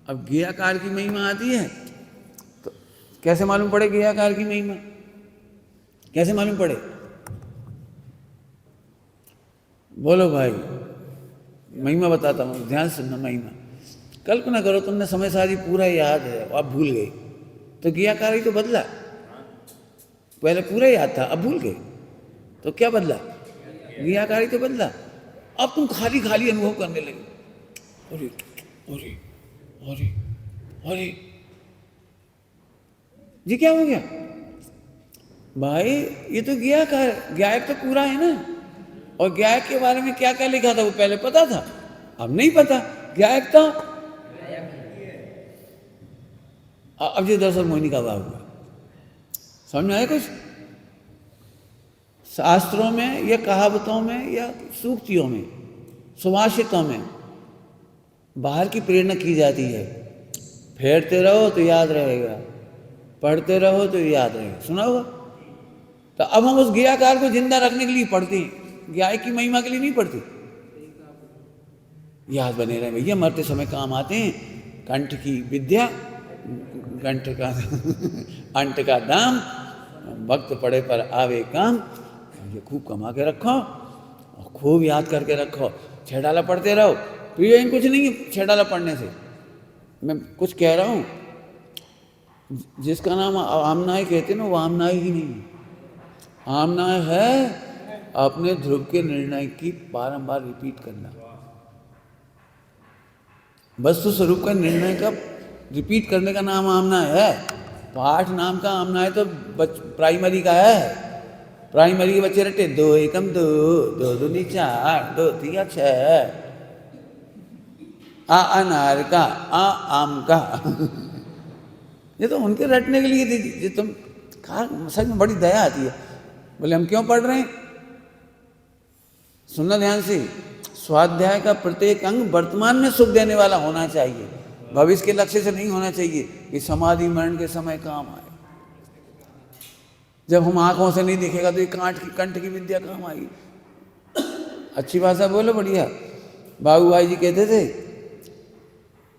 अब ज्ञाकार की महिमा आती है, तो कैसे मालूम पड़े ज्ञाकार की महिमा? कैसे मालूम पड़े? बोलो भाई, महिमा बताता हूँ, ध्यान से सुनना। महिमा, कल्पना करो तुमने समय सारी पूरा याद है, आप भूल गए, तो ज्ञाकार ही तो बदला। पहले पूरा याद था, अब भूल गए, तो क्या बदला? ज्ञाकार ही तो बदला। अब तुम खाली खाली अनुभव करने लगे, अरे अरे अरे अरे, ये क्या हो गया भाई? ये तो ज्ञायक तो पूरा है ना, और ज्ञायक के बारे में क्या क्या लिखा था वो पहले पता था, अब नहीं पता। ज्ञायक था, अब ये दर्शन मोहिनी का भाव हुआ। समझ में आया कुछ? शास्त्रों में या कहावतों में या सूक्तियों में, सुभाषितों में बाहर की प्रेरणा की जाती है। फेरते रहो तो याद रहेगा, पढ़ते रहो तो याद रहेगा, सुना होगा। तो अब हम उस ज्ञाकार को जिंदा रखने के लिए पढ़ते हैं, ज्ञायक की महिमा के लिए नहीं पढ़ते। याद बने रहे भैया, मरते समय काम आते हैं। कंठ की विद्या, कंठ का अंट का दाम, वक्त पड़े पर आवे काम। ये खूब कमा के रखो और खूब याद करके रखो। 6 डाला पढ़ते रहो, पीड़े कुछ नहीं है 6 डाला पढ़ने से। मैं कुछ कह रहा हूँ, जिसका नाम आमनाय कहते ना, वो आमनाय ही नहीं है। आमनाय है अपने ध्रुव के निर्णय की बारंबार रिपीट करना। वस्तु स्वरूप का निर्णय का रिपीट करने का नाम आमनाय है। पाठ नाम का आमनाय तो प्राइमरी का है। प्राइमरी के बच्चे रटे 2 एकम 2, 2 दूनी 4, 2 3 6, आ अनार का, आ आम का। ये तो उनके रटने के लिए थी। तुम कहा, सच में बड़ी दया आती है। बोले हम क्यों पढ़ रहे हैं? सुनना ध्यान से। स्वाध्याय का प्रत्येक अंग वर्तमान में सुख देने वाला होना चाहिए, भविष्य के लक्ष्य से नहीं होना चाहिए कि समाधि मरण के समय काम आए। जब हम आंखों से नहीं दिखेगा तो ये कंठ की विद्या काम आएगी। अच्छी भाषा बोलो, बढ़िया। बाबू भाई जी कहते थे,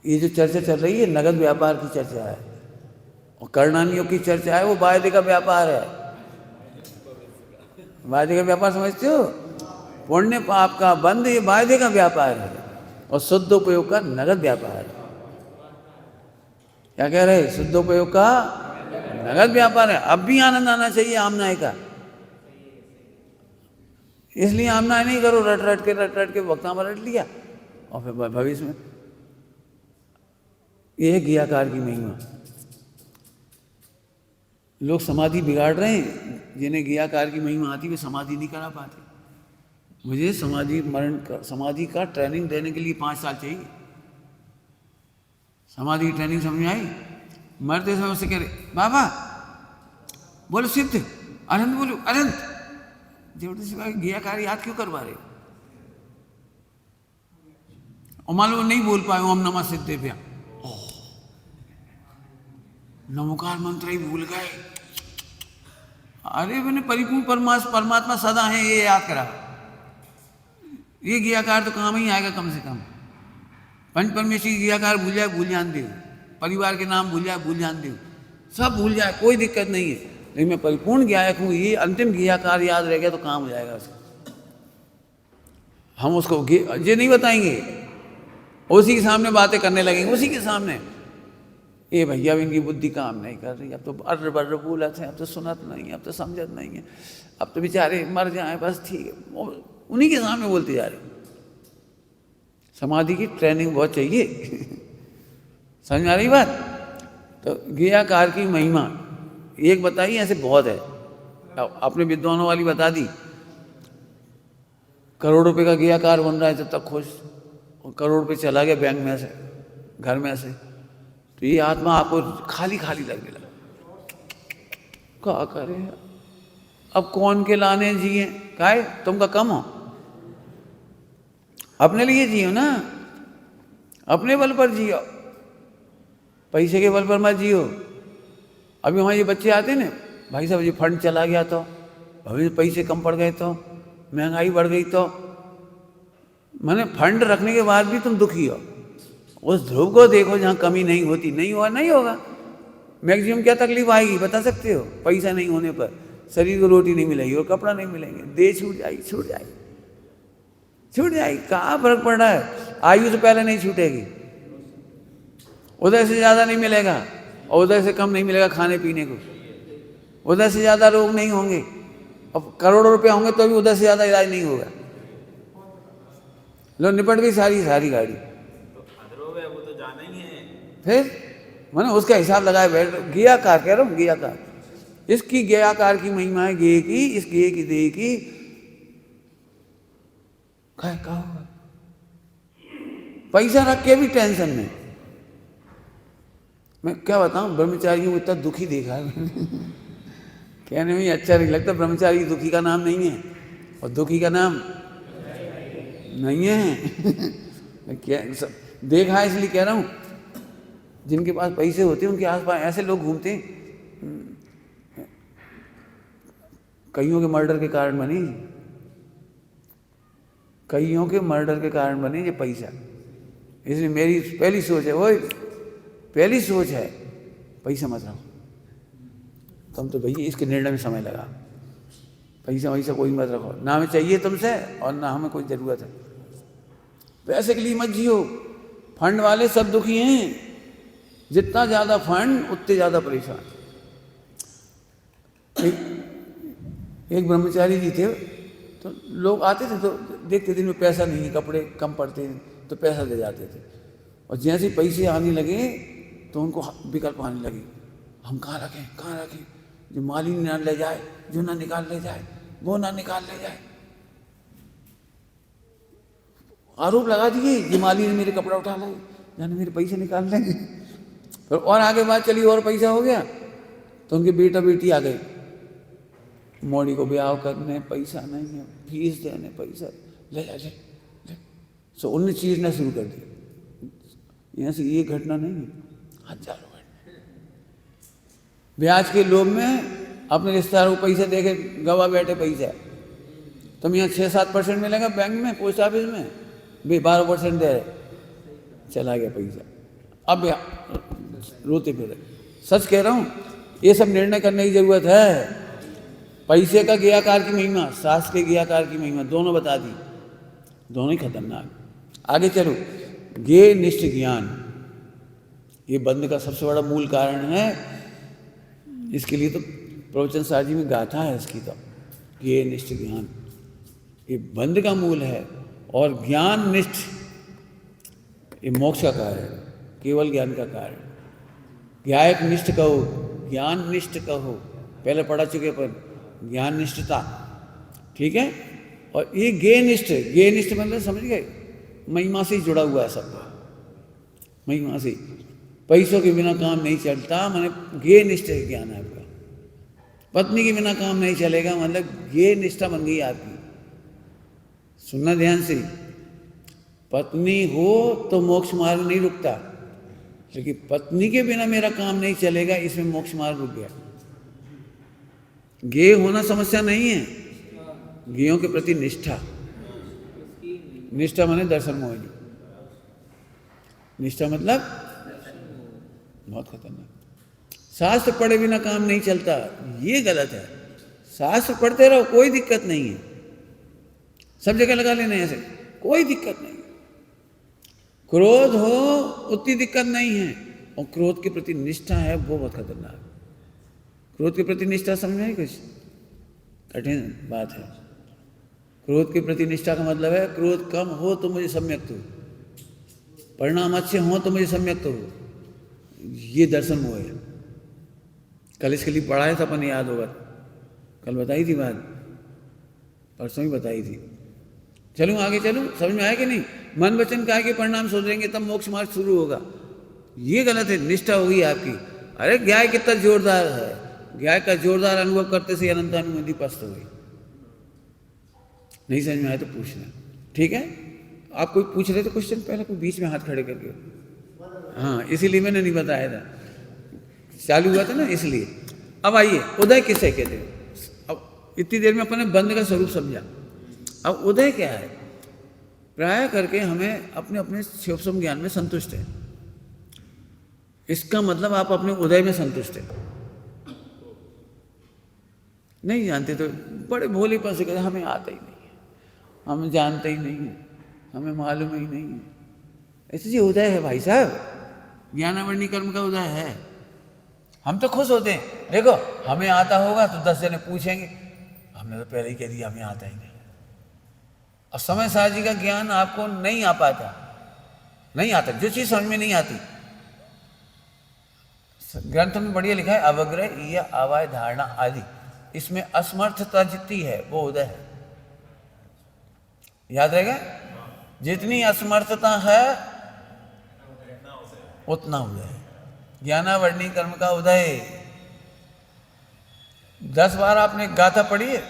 ये जो चर्चा चल रही है नगद व्यापार की चर्चा है, और करणानियों की चर्चा है, वो वायदे का व्यापार है। वायदे का व्यापार समझते हो? पुण्य पाप का बंध ये वायदे का व्यापार है और शुद्ध उपयोग का नगद व्यापार है। क्या कह रहे? शुद्ध उपयोग का नगद व्यापार है। अब भी आनंद आना चाहिए आमनाय का, इसलिए आमनाय नहीं करो रट रट के वक्ता में रट लिया और फिर भविष्य में ये है गियाकार की महिमा। लोग समाधि बिगाड़ रहे हैं, जिन्हें गियाकार की महिमा आती वे समाधि नहीं करा पाते। मुझे समाधि का ट्रेनिंग देने के लिए 5 साल चाहिए। समाधि की ट्रेनिंग समझ में आई? मरते समय उससे कह रहे बाबा बोलो सिद्ध, अनंत बोलो अनंत। देवता से कहा गियाकार याद क्यों करवा रहे? और मान लो नहीं बोल पाए ओम नमः सिद्धेभ्य, नमोकार मंत्र ही भूल गए। अरे मैंने परिपूर्ण परमात्मा सदा है ये याद करा। ये गियाकार तो काम ही आएगा कम से कम। पंच परमेश्वरी गियाकार भूल जाए भूल जान दे, परिवार के नाम भूल जाए भूल जान दे, सब भूल जाए कोई दिक्कत नहीं है, लेकिन मैं परिपूर्ण गियाक हूँ, ये अंतिम गियाकार याद रह गया तो काम हो जाएगा उसका। हम उसको ये नहीं बताएंगे, उसी के सामने बातें करने लगेंगे, उसी के सामने ये भैया इनकी बुद्धि काम नहीं कर रही, अब तो अर्र बर्र बोलत है, अब तो सुनत नहीं है, अब तो समझत नहीं है, अब तो बेचारे मर जाए बस ठीक है, उन्हीं के सामने बोलते जा रहे। समाधि की ट्रेनिंग बहुत चाहिए समझ में आ रही बात? तो गियाकार की महिमा एक बताई, ऐसे बहुत है। अपने विद्वानों वाली बता दी, करोड़ रुपए का गियाकार बन रहा है जब तक खुश, और करोड़ रुपए चला गया बैंक में से, घर में से, तो ये आत्मा आपको खाली खाली लगने लगा। क्या करे अब कौन के लाने जिए? काहे तुमका कम हो, अपने लिए जियो ना, अपने बल पर जियो, पैसे के बल पर मत जियो। अभी वहाँ ये बच्चे आते ना, भाई साहब ये फंड चला गया तो, भविष्य पैसे कम पड़ गए तो, महंगाई बढ़ गई तो, मैंने फंड रखने के बाद भी तुम दुखी हो। उस ध्रुव को देखो जहाँ कमी नहीं होती, नहीं हुआ नहीं होगा। मैक्सिमम क्या तकलीफ आएगी बता सकते हो? पैसा नहीं होने पर शरीर को रोटी नहीं मिलेगी और कपड़ा नहीं मिलेंगे, देह छूट जाएगी छूट जाएगी छूट जाएगी। कहाँ फर्क पड़ रहा है? आयु से पहले नहीं छूटेगी, उधर से ज़्यादा नहीं मिलेगा और उधर से कम नहीं मिलेगा खाने पीने को, उधर से ज़्यादा रोग नहीं होंगे, अब करोड़ों रुपए होंगे तो भी उधर से ज़्यादा इलाज नहीं होगा। लो निपट गई सारी सारी गाड़ी, वो तो जाना ही है। फिर मैंने उसका हिसाब लगाया बैठ। गियाकार कह रहा हूँ, गियाकार, इसकी गियाकार की महिमा है, गे की, इस गे की देह की कहा होगा। पैसा रख के भी टेंशन में, मैं क्या बताऊं, ब्रह्मचारियों को इतना दुखी देखा है कहने में अच्छा नहीं लगता। ब्रह्मचारी दुखी का नाम नहीं है और दुखी का नाम नहीं है क्या देखा है, इसलिए कह रहा हूं। जिनके पास पैसे होते हैं उनके आसपास ऐसे लोग घूमते हैं। कईयों के मर्डर के कारण बने, कईयों के मर्डर के कारण बने ये पैसा। इसलिए मेरी पहली सोच है, वो पहली सोच है पैसा मत रखो तुम तो भैया, इसके निर्णय में समय लगा। पैसा वैसा कोई मत रखो, ना हमें चाहिए तुमसे और ना हमें कोई ज़रूरत है। पैसे के लिए मत जियो। फंड वाले सब दुखी हैं, जितना ज़्यादा फंड उतने ज़्यादा परेशान। एक ब्रह्मचारी जी थे, तो लोग आते थे तो देखते दिन में पैसा नहीं है, कपड़े कम पड़ते हैं तो पैसा दे जाते थे, और जैसे पैसे आने लगे तो उनको विकल्प आने लगे, हम कहाँ रखें, जो माली ना ले जाए, जो ना निकाल ले जाए, वो ना निकाल ले जाए। आरोप लगा दिए ये माली ने मेरे कपड़ा उठा लाए, जाने मेरे पैसे निकाल लेंगे। फिर और आगे बात चली और पैसा हो गया तो उनके बेटा बेटी आ गए, मौड़ी को ब्याह करने पैसा नहीं है, फीस देने पैसा, ले जा ले। सो उनने चीरना शुरू कर दिया। यहाँ से ये घटना नहीं है, हजारों घटना। ब्याज के लोभ में अपने रिश्तेदारों को पैसा देके गवा बैठे पैसा, तुम यहाँ 6-7% मिलेगा बैंक में, पोस्ट ऑफिस में 12% दे रहे, चला गया पैसा। अब रोते फिर, सच कह रहा हूँ, ये सब निर्णय करने की जरूरत है। पैसे का ज्ञाकार की महिमा, शास्त्र के ज्ञाकार की महिमा, दोनों बता दी, दोनों ही खतरनाक। आगे चलो, ज्ञेय निष्ठ ज्ञान, ये बंध का सबसे बड़ा मूल कारण है। इसके लिए तो प्रवचन साजी में गाथा है इसकी, तो ज्ञेय निष्ठ ज्ञान ये बंध का मूल है। और ज्ञान निष्ठ ये मोक्ष का कारण, केवल ज्ञान का कारण। ज्ञायक निष्ठ कहो, ज्ञान निष्ठ कहो, पहले पढ़ा चुके पर ज्ञान निष्ठता, ठीक है। और ये ज्ञेय निष्ठ मतलब समझ गए, महिमा से ही जुड़ा हुआ है सब, महिमा से। पैसों के बिना काम नहीं चलता, माने ज्ञेय निष्ठ ज्ञान है आपका। पत्नी के बिना काम नहीं चलेगा, मतलब ज्ञेय निष्ठा बन गई आपकी। सुनना ध्यान से, पत्नी हो तो मोक्ष मार्ग नहीं रुकता, लेकिन पत्नी के बिना मेरा काम नहीं चलेगा, इसमें मोक्ष मार्ग रुक गया। ज्ञेय होना समस्या नहीं है, ज्ञेयों के प्रति निष्ठा, निष्ठा माने दर्शन मोहिनी, निष्ठा मतलब बहुत खतरनाक। शास्त्र पढ़े बिना काम नहीं चलता, ये गलत है। शास्त्र पढ़ते रहो, कोई दिक्कत नहीं है, सब जगह लगा लेना ऐसे, कोई दिक्कत नहीं। क्रोध हो उतनी दिक्कत नहीं है, और क्रोध के प्रति निष्ठा है वो बहुत खतरनाक। क्रोध के प्रति निष्ठा समझ में कुछ कठिन बात है। क्रोध के प्रति निष्ठा का मतलब है, क्रोध कम हो तो मुझे सम्यक हो, परिणाम अच्छे हो तो मुझे सम्यक हो, ये दर्शन मोह है। कल इसके लिए पढ़ाया था अपन, याद होगा, कल बताई थी बात, परसों ही बताई थी। चलूँ आगे, चलूँ, समझ में आया कि नहीं। मन वचन काय के परिणाम सोचेंगे तब मोक्ष मार्ग शुरू होगा, ये गलत है। निष्ठा होगी आपकी। अरे ज्ञाय कितना जोरदार है, ज्ञाय का जोरदार अनुभव करते से अनंतानुमति पस्त हो गई। नहीं समझ में आया तो पूछना, ठीक है। आप कोई पूछ रहे थे क्वेश्चन पहले, कोई बीच में हाथ खड़े करके, हाँ इसीलिए मैंने नहीं बताया था, चालू हुआ था ना इसलिए। अब आइए, उदय किसे कहते हैं। अब इतनी देर में अपने बंध का स्वरूप समझा, अब उदय क्या है। प्राय करके हमें अपने अपने शिवसम ज्ञान में संतुष्ट है, इसका मतलब आप अपने उदय में संतुष्ट है। नहीं जानते तो बड़े भोलेपन से कहते हमें आता ही नहीं है, हम जानते ही नहीं है, हमें मालूम ही नहीं है। ऐसे जी उदय है भाई साहब, ज्ञानावरणी कर्म का उदय है। हम तो खुश होते हैं, देखो हमें आता होगा तो 10 जने पूछेंगे, हमने तो पहले ही कह दिया हमें आता ही नहीं। और समय साजी का ज्ञान आपको नहीं आ पाता, नहीं आता, जो चीज समझ में नहीं आती। ग्रंथ में बढ़िया लिखा है, अवग्रह या अवाय धारणा आदि, इसमें असमर्थता जितनी है वो उदय है। याद रहेगा, जितनी असमर्थता है उतना उदय है। ज्ञानावरणी कर्म का उदय। 10 बार आपने गाथा पढ़ी है,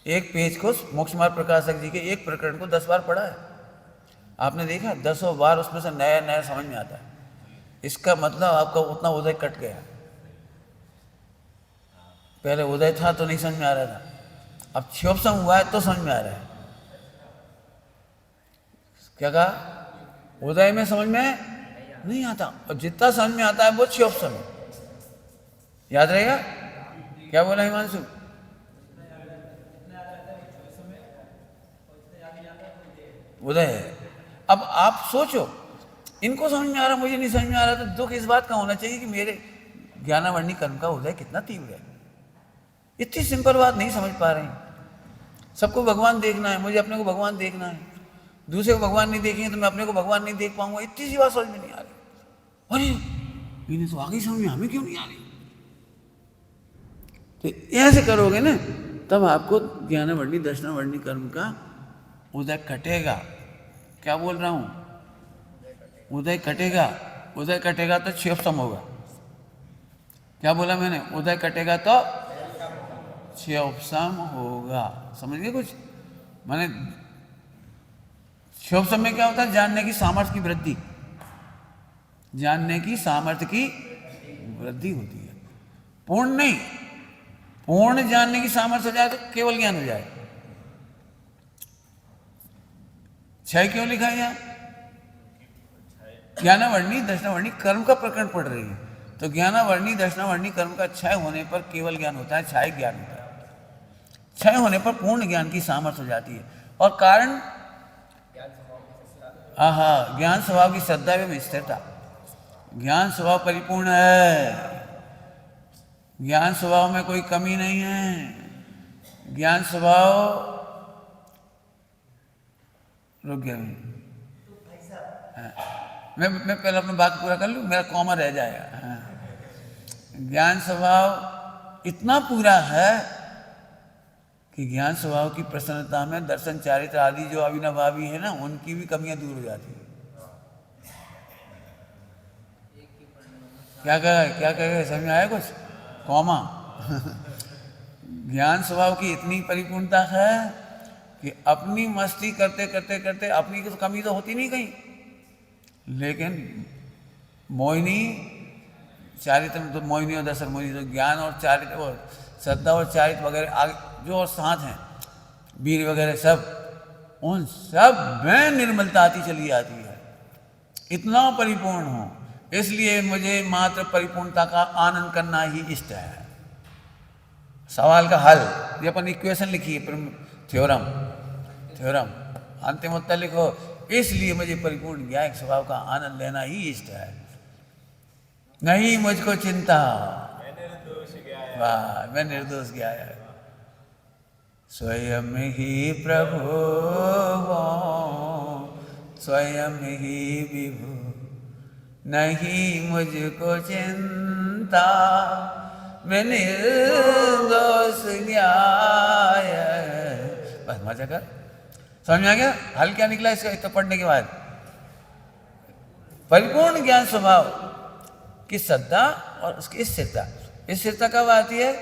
एक पेज को मोक्ष मार्ग प्रकाशक जी के एक प्रकरण को 10 बार पढ़ा है, आपने देखा 10 बार उसमें से नया नया समझ में आता है। इसका मतलब आपका उतना उदय कट गया। पहले उदय था तो नहीं समझ में आ रहा था, अब क्षोभसम हुआ है तो समझ में आ रहा है। क्या कहा, उदय में समझ में नहीं आता, और जितना समझ में आता है वो क्षोभसम है। याद रहेगा, क्या बोला हिमांशु। उदय है। अब आप सोचो, इनको समझ में आ रहा, मुझे नहीं समझ में आ रहा, तो दुख इस बात का होना चाहिए कि मेरे ज्ञानावरणी कर्म का उदय कितना तीव्र है। इतनी सिंपल बात नहीं समझ पा रहे हैं। सबको भगवान देखना है, मुझे अपने को भगवान देखना है, दूसरे को भगवान नहीं देखेंगे तो मैं अपने को भगवान नहीं देख पाऊंगा। इतनी सी बात समझ में नहीं आ रही। अरे इन्हें तो आगे समझ में, हमें क्यों नहीं आ रही। तो ऐसे करोगे ना, तब आपको ज्ञानावरणी दर्शनावरणी कर्म का उदय कटेगा। क्या बोल रहा हूं, उदय कटेगा। उदय कटेगा तो क्षोभसम होगा। क्या बोला मैंने, उदय कटेगा तो क्षोभसम होगा। समझ गए कुछ, माने क्षोभसम में क्या होता है, जानने की सामर्थ्य की वृद्धि, जानने की सामर्थ्य की वृद्धि होती है। पूर्ण नहीं, पूर्ण जानने की सामर्थ्य हो जाए तो केवल ज्ञान हो जाए। क्षय क्यों लिखा है यहाँ, ज्ञानावरणी दर्शनावरणी कर्म का प्रकरण पढ़ रही है, तो ज्ञानावरणी दर्शनावरणी कर्म का क्षय होने पर केवल ज्ञान होता है, क्षय ज्ञान होता है। क्षय होने पर पूर्ण ज्ञान की सामर्थ्य हो जाती है। और कारण ज्ञान स्वभाव की श्रद्धा एवं स्थिरता। ज्ञान स्वभाव परिपूर्ण है, ज्ञान स्वभाव में कोई कमी नहीं है। ज्ञान स्वभाव रुक गया मैं पहले अपना बात पूरा कर लूँ, मेरा कॉमा रह जाएगा। ज्ञान स्वभाव इतना पूरा है कि ज्ञान स्वभाव की प्रसन्नता में दर्शन चारित्र आदि जो अविनाभावी है ना, उनकी भी कमियां दूर हो जाती है। क्या कह समझ में आया कुछ? कॉमा ज्ञान स्वभाव की इतनी परिपूर्णता है कि अपनी मस्ती करते करते करते अपनी तो कमी तो होती नहीं कहीं, लेकिन मोहिनी चारित्र में तो मोहिनी और दशर मोहिनी तो ज्ञान और चारित्र और श्रद्धा और चारित्र वगैरह आगे जो और साथ हैं वीर वगैरह सब, उन सब में निर्मलता आती चली जाती है। इतना परिपूर्ण हो, इसलिए मुझे मात्र परिपूर्णता का आनंद करना ही इष्ट है। सवाल का हल, ये अपन इक्वेशन लिखी है, थ्योरम अंतिम उत्तर लिखो, इसलिए मुझे परिपूर्ण ज्ञान स्वभाव का आनंद लेना ही इष्ट है, नहीं मुझको चिंता। वाह, मैं निर्दोष गया है। स्वयं ही प्रभु हो, स्वयं ही विभु, नहीं मुझको चिंता, मैं निर्दोष गया। बस मजा कर, समझ में आ गया? हल क्या निकला इसका तो पढ़ने के बाद? परिपूर्ण ज्ञान स्वभाव की श्रद्धा और उसकी स्थिरता। स्थिरता कब आती है?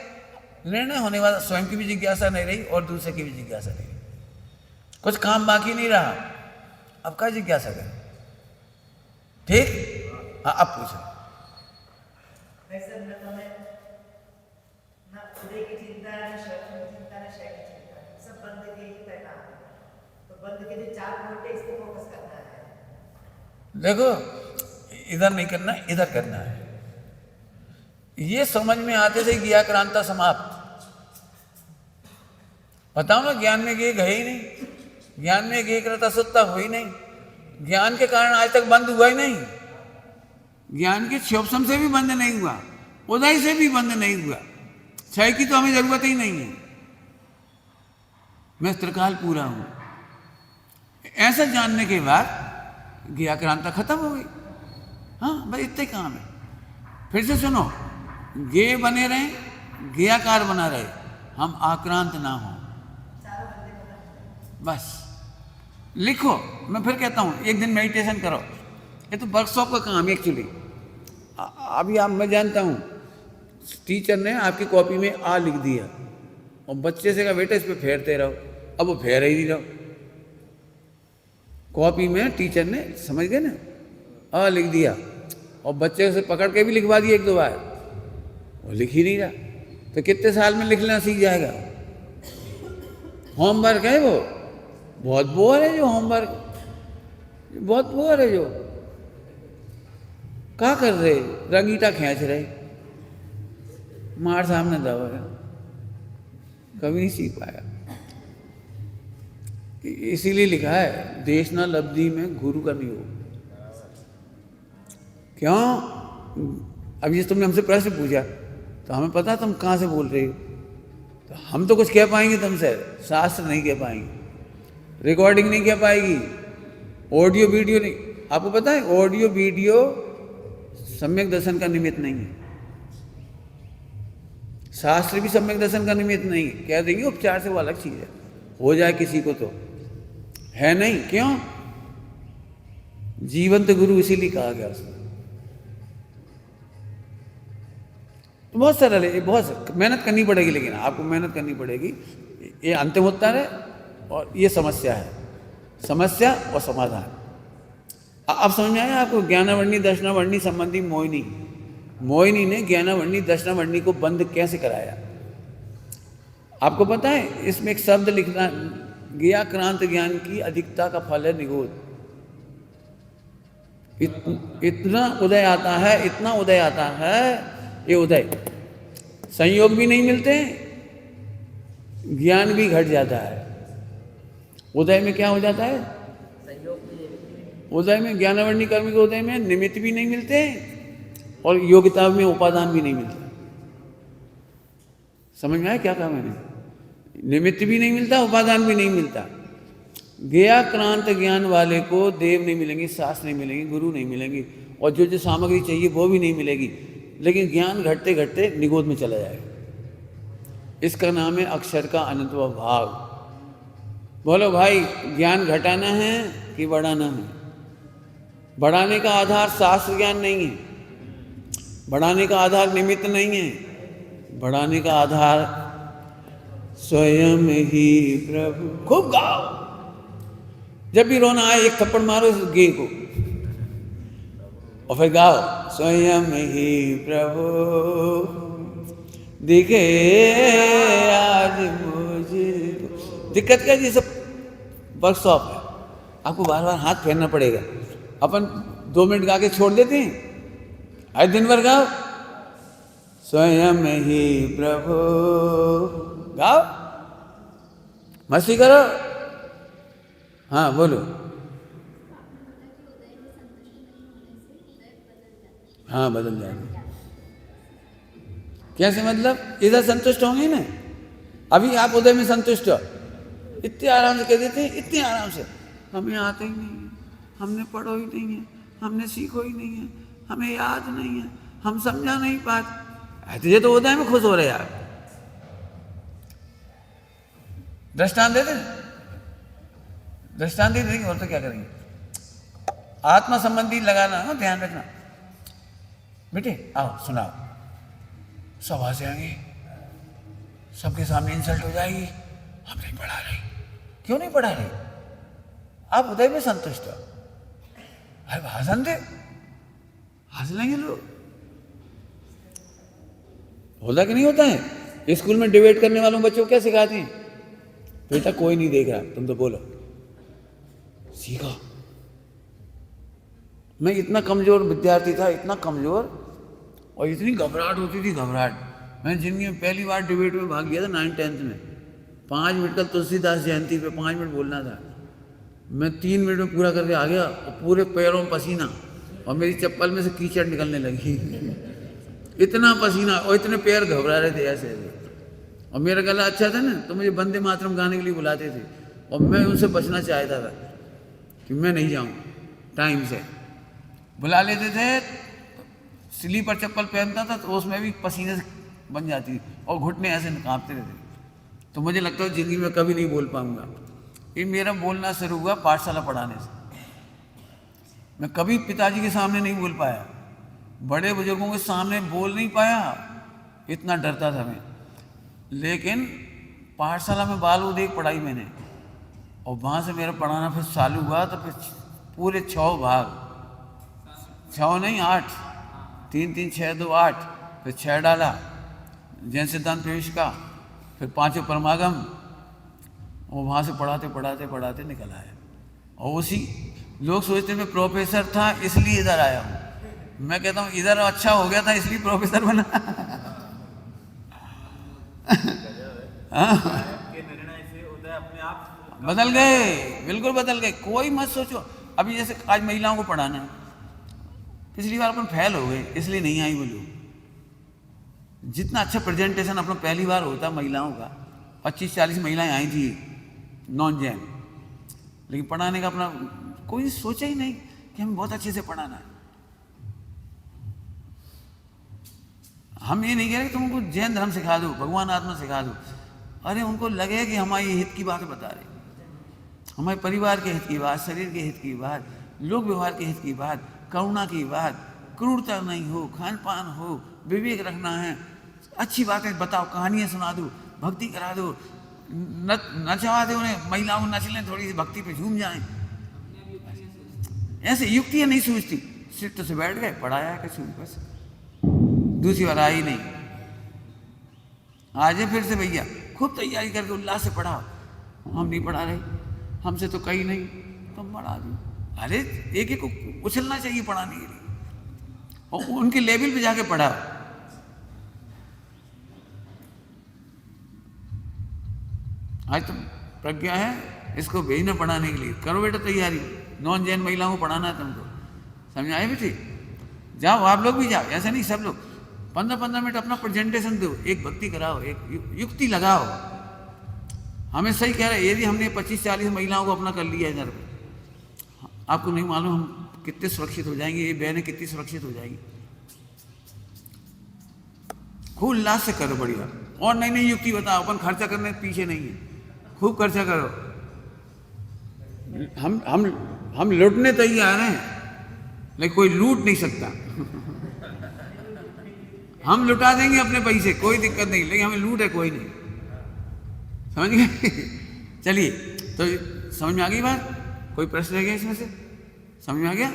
निर्णय होने वाला, स्वयं की भी जिज्ञासा नहीं रही और दूसरे की भी जिज्ञासा नहीं रही, कुछ काम बाकी नहीं रहा, अब क्या जिज्ञासा करें? ठीक, हाँ अब पूछो। देखो, इधर नहीं करना, इधर करना है। ये समझ में आते से ज्ञा क्रांता समाप्त। बताओ ना, ज्ञान में ये गए ही नहीं, ज्ञान में ये करता सुत्ता हुई नहीं, ज्ञान के कारण आज तक बंद हुआ ही नहीं, ज्ञान के क्षोभसम से भी बंद नहीं हुआ, उदय से भी बंद नहीं हुआ, क्षय की तो हमें जरूरत ही नहीं है, मैं त्रिकाल पूरा हूं। ऐसा जानने के बाद ज्ञाक्रांता खत्म हो गई। हाँ, बस इतने काम है। फिर से सुनो, गे बने रहे, ज्ञाकार बना रहे, हम आक्रांत ना हो, बस लिखो। मैं फिर कहता हूं, एक दिन मेडिटेशन करो, ये तो वर्कशॉप का काम है एक्चुअली। अभी आप, मैं जानता हूं टीचर ने आपकी कॉपी में आ लिख दिया और बच्चे से कहा बेटा इस पे फेरते रहो, अब वो फेर ही नहीं रहो। कॉपी में टीचर ने, समझ गए ना, आ लिख दिया और बच्चे से पकड़ के भी लिखवा दिया एक दो बार, वो लिख ही नहीं रहा, तो कितने साल में लिखना सीख जाएगा? होमवर्क है वो, बहुत बोर है जो होमवर्क, बहुत बोर है जो। क्या कर रहे? रंगीटा खींच रहे, मार सामने दबा, कभी नहीं सीख पाएगा। इसीलिए लिखा है देशना लब्धि में गुरु का नियोग। क्यों? अब जिस तुमने हमसे प्रश्न पूछा तो हमें पता तुम कहाँ से बोल रहे हो, तो हम तो कुछ कह पाएंगे तुमसे, शास्त्र नहीं कह पाएंगे, रिकॉर्डिंग नहीं कह पाएगी, ऑडियो वीडियो नहीं। आपको पता है ऑडियो वीडियो सम्यक दर्शन का निमित्त नहीं है, शास्त्र भी सम्यक दर्शन का निमित्त नहीं। कह देंगे उपचार से वो अलग चीज है, हो जाए किसी को तो है नहीं। क्यों? जीवंत गुरु इसीलिए कहा गया उसमें। तो बहुत सरल है, बहुत मेहनत करनी पड़ेगी, लेकिन आपको मेहनत करनी पड़ेगी। ये अंतिम उत्तर है और ये समस्या है, समस्या और समाधान। अब समझ में आया आपको? ज्ञानावर्णी दर्शनावर्णी संबंधी मोहिनी, मोहिनी ने ज्ञानावर्णी दर्शनावर्णी को बंद कैसे कराया? आपको पता है इसमें एक शब्द लिखना, ज्ञाक्रांत ज्ञान की अधिकता का फल है निगोद। इतना उदय आता है, इतना उदय आता है, ये उदय संयोग भी नहीं मिलते, ज्ञान भी घट जाता है। उदय में क्या हो जाता है? संयोग भी नहीं मिलते। उदय में ज्ञानावर्णी कर्म के उदय में निमित्त भी नहीं मिलते और योग्यता में उपादान भी नहीं मिलता। समझ में आया क्या कहा मैंने? निमित्त भी नहीं मिलता, उपादान भी नहीं मिलता। गया क्रांत ज्ञान वाले को देव नहीं मिलेंगे, शास्त्र नहीं मिलेंगे, गुरु नहीं मिलेंगे, और जो सामग्री चाहिए वो भी नहीं मिलेगी, लेकिन ज्ञान घटते घटते निगोद में चला जाएगा। इसका नाम है अक्षर का अनंतव भाव। बोलो भाई, ज्ञान घटाना है कि बढ़ाना है? बढ़ाने का आधार शास्त्र ज्ञान नहीं है, बढ़ाने का आधार निमित्त नहीं है, बढ़ाने का आधार स्वयं ही प्रभु। खूब गाओ, जब भी रोना आए एक थप्पड़ मारो इस गे को और फिर गाओ, स्वयं ही प्रभु दिखे आज मुझको। दिक्कत क्या जी, सब वर्कशॉप है, आपको बार बार हाथ फेरना पड़ेगा। अपन 2 मिनट गा के छोड़ देते हैं, आज दिन भर गाओ, स्वयं ही प्रभु गाओ, मस्ती करो। हाँ बोलो। हाँ बदल जाएंगे। कैसे मतलब? इधर संतुष्ट होंगे ना, अभी आप उदय में संतुष्ट हो, इतने आराम से कह देते हैं, इतने आराम से, हमें आते ही नहीं है, हमने पढ़ो ही नहीं है, हमने सीखो ही नहीं है, हमें याद नहीं है, हम समझा नहीं पाते। ये तो उदय में खुश हो रहे आप। दृष्टांत दे दें, दृष्टांत दे देंगे और तो क्या करेंगे? आत्मा संबंधी लगाना, हाँ ध्यान रखना। बेटे आओ सुनाओ, सब आ जाएंगे, सबके सामने इंसल्ट हो जाएगी, हम नहीं पढ़ा रहे। क्यों नहीं पढ़ा रहे? आप उदय में संतुष्ट हो। अरे भाषण दे, हंस लेंगे लोग। होता कि नहीं होता है? स्कूल में डिबेट करने वालों बच्चों को क्या सिखाते हैं? बेटा कोई नहीं देख रहा, तुम तो बोलो, सीखो। मैं इतना कमजोर विद्यार्थी था, इतना कमजोर, और इतनी घबराहट होती थी, घबराहट। मैंने जिंदगी में पहली बार डिबेट में भाग लिया था 9th-10th में। 5 मिनट का तुलसीदास जयंती पे 5 मिनट बोलना था, मैं 3 मिनट में पूरा करके आ गया, और पूरे पैरों में पसीना, और मेरी चप्पल में से कीचड़ निकलने लगी इतना पसीना, और इतने पैर घबरा रहे थे ऐसे ऐसे। और मेरा गला अच्छा था ना, तो मुझे वंदे मातरम गाने के लिए बुलाते थे, और मैं उनसे बचना चाहता था कि मैं नहीं जाऊँ। टाइम से बुला लेते थे, स्लीपर चप्पल पहनता था तो उसमें भी पसीने से बन जाती थी, और घुटने ऐसे कांपते रहते। तो मुझे लगता है ज़िंदगी में कभी नहीं बोल पाऊँगा। ये मेरा बोलना शुरू हुआ पाठशाला पढ़ाने से। मैं कभी पिताजी के सामने नहीं बोल पाया, बड़े बुजुर्गों के सामने बोल नहीं पाया, इतना डरता था मैं। लेकिन पाठशाला में बाल उदेक पढ़ाई मैंने, और वहाँ से मेरा पढ़ाना फिर चालू हुआ। तो फिर पूरे 6 भाग, 6 नहीं 8, 3 3 6 2 8, फिर 6 डाला जैन सिद्धांत प्रवेश का, फिर 5 परमागम, और वहाँ से पढ़ाते पढ़ाते पढ़ाते निकल आया। और उसी लोग सोचते मैं प्रोफेसर था इसलिए इधर आया हूँ, मैं कहता हूँ इधर अच्छा हो गया था इसलिए प्रोफेसर बना के निर्णय से उदय अपने आप बदल गए, बिल्कुल बदल गए। कोई मत सोचो, अभी जैसे आज महिलाओं को पढ़ाना है, पिछली बार अपन फेल हो गए इसलिए नहीं आई बोलो। जितना अच्छा प्रेजेंटेशन अपना पहली बार होता महिलाओं का, 25-40 महिलाएं आई थी नॉन जैन, लेकिन पढ़ाने का अपना कोई सोचा ही नहीं कि हमें बहुत अच्छे से पढ़ाना है। हम ये नहीं कह रहे कि तुम उनको जैन धर्म सिखा दो, भगवान आत्मा सिखा दो। अरे उनको लगे कि हमारी हित की बातें बता रहे, हमारे परिवार के हित की बात, शरीर के हित की बात, लोक व्यवहार के हित की बात, करुणा की बात, क्रूरता नहीं हो, खान पान हो, विवेक रखना है, अच्छी बातें बताओ, कहानियाँ सुना दो, भक्ति करा दो, नचवा दो उन्हें, महिलाओं को नच लें, थोड़ी सी भक्ति पे झूम जाएं। ऐसे युक्तियाँ नहीं सूझती, सिर्फ से बैठ गए, पढ़ाया कुछ बस, दूसरी बार आई नहीं। आज फिर से भैया खूब तैयारी करके उल्लास से पढ़ाओ, हम नहीं पढ़ा रहे, हमसे तो कहीं नहीं, तुम पढ़ा दो। अरे एक एक को उछलना चाहिए पढ़ाने के लिए, और उनके लेवल पे जाके पढ़ाओ। आज तो प्रज्ञा है, इसको भेजना पढ़ाने के लिए, करो बेटा तैयारी, नॉन जैन महिलाओं को पढ़ाना है तुमको, समझ आए बेटी? जाओ, आप लोग भी जाओ, ऐसा नहीं सब लोग 15-15 मिनट अपना प्रेजेंटेशन दो, एक भक्ति कराओ, एक युक्ति लगाओ। हमें सही कह रहे हैं, यदि हमने 25-40 महिलाओं को अपना कर लिया इधर, आपको नहीं मालूम हम कितने सुरक्षित हो जाएंगे, ये बहनें कितनी सुरक्षित हो जाएगी। खूब उल्लास से करो, बढ़िया, और नई नई युक्ति बताओ, अपन खर्चा करने के पीछे नहीं है, खूब खर्चा करो। हम लूटने तैयार हैं, लेकिन कोई लूट नहीं सकता। हम लुटा देंगे अपने पैसे, कोई दिक्कत नहीं, लेकिन हमें लूट है कोई नहीं, समझ गए? चलिए, तो समझ में आ गई बात? कोई प्रश्न रह गया इसमें से? समझ में आ गया?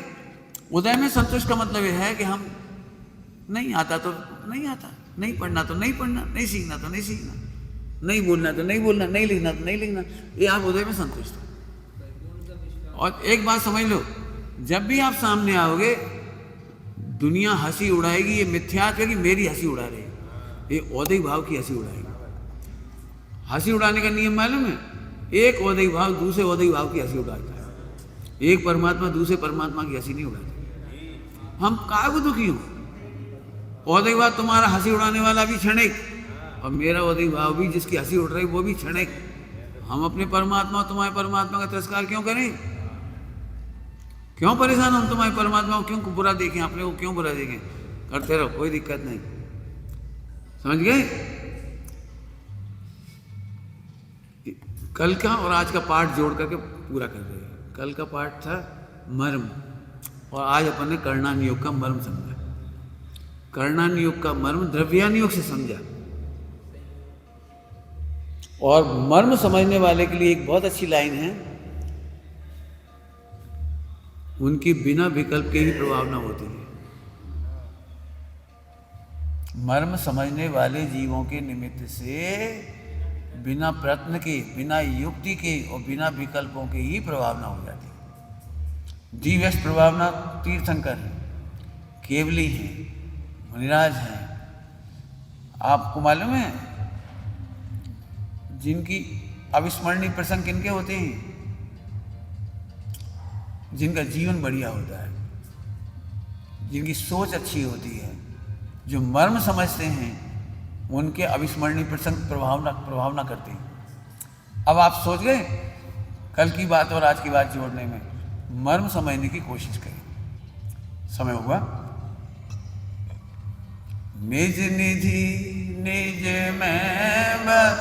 उदय में संतुष्ट का मतलब यह है कि हम नहीं आता तो नहीं आता, नहीं पढ़ना तो नहीं पढ़ना, नहीं सीखना तो नहीं सीखना, नहीं बोलना तो नहीं बोलना, नहीं लिखना तो नहीं लिखना, ये आप उदय में संतुष्ट हो। और एक बात समझ लो, जब भी आप सामने आओगे दुनिया हंसी उड़ाएगी, ये मिथ्या कि मेरी हंसी उड़ा रही है, ये औदई भाव की हंसी उड़ाएगी। हंसी उड़ाने का नियम मालूम है? एक औदई भाव दूसरे औदई भाव की हंसी उड़ाता है, एक परमात्मा दूसरे परमात्मा की हंसी नहीं उड़ाता। हम काहे को दुखी हो? औदई भाव तुम्हारा हंसी उड़ाने वाला भी क्षणिक, और मेरा औदई भाव भी जिसकी हंसी उड़ रही वो भी क्षणिक। हम अपने परमात्मा, तुम्हारे परमात्मा का तिरस्कार क्यों करें? क्यों परेशान हम तुम्हारे परमात्मा को क्यों बुरा देखें, अपने को क्यों बुरा देखें? करते रहो, कोई दिक्कत नहीं, समझ गए? कल का और आज का पाठ जोड़ करके पूरा कर रहे हैं। कल का पाठ था मर्म, और आज अपन ने कर्णानुयोग का मर्म समझा। कर्णानुयोग का मर्म द्रव्यानुयोग से समझा, और मर्म समझने वाले के लिए एक बहुत अच्छी लाइन है, उनकी बिना विकल्प के ही प्रभावना होती है। मर्म समझने वाले जीवों के निमित्त से बिना प्रयत्न के, बिना युक्ति के और बिना विकल्पों के ही प्रभावना हो जाती है। जीवश प्रभावना तीर्थंकर है, केवली है, मुनिराज हैं। आपको मालूम है जिनकी अविस्मरणीय प्रसंग किनके होते हैं? जिनका जीवन बढ़िया होता है, जिनकी सोच अच्छी होती है, जो मर्म समझते हैं, उनके अविस्मरणीय प्रसंग प्रभावना करते हैं। अब आप सोच गए कल की बात और आज की बात जोड़ने में, मर्म समझने की कोशिश करें। समय हुआ। निज निधि निज में बता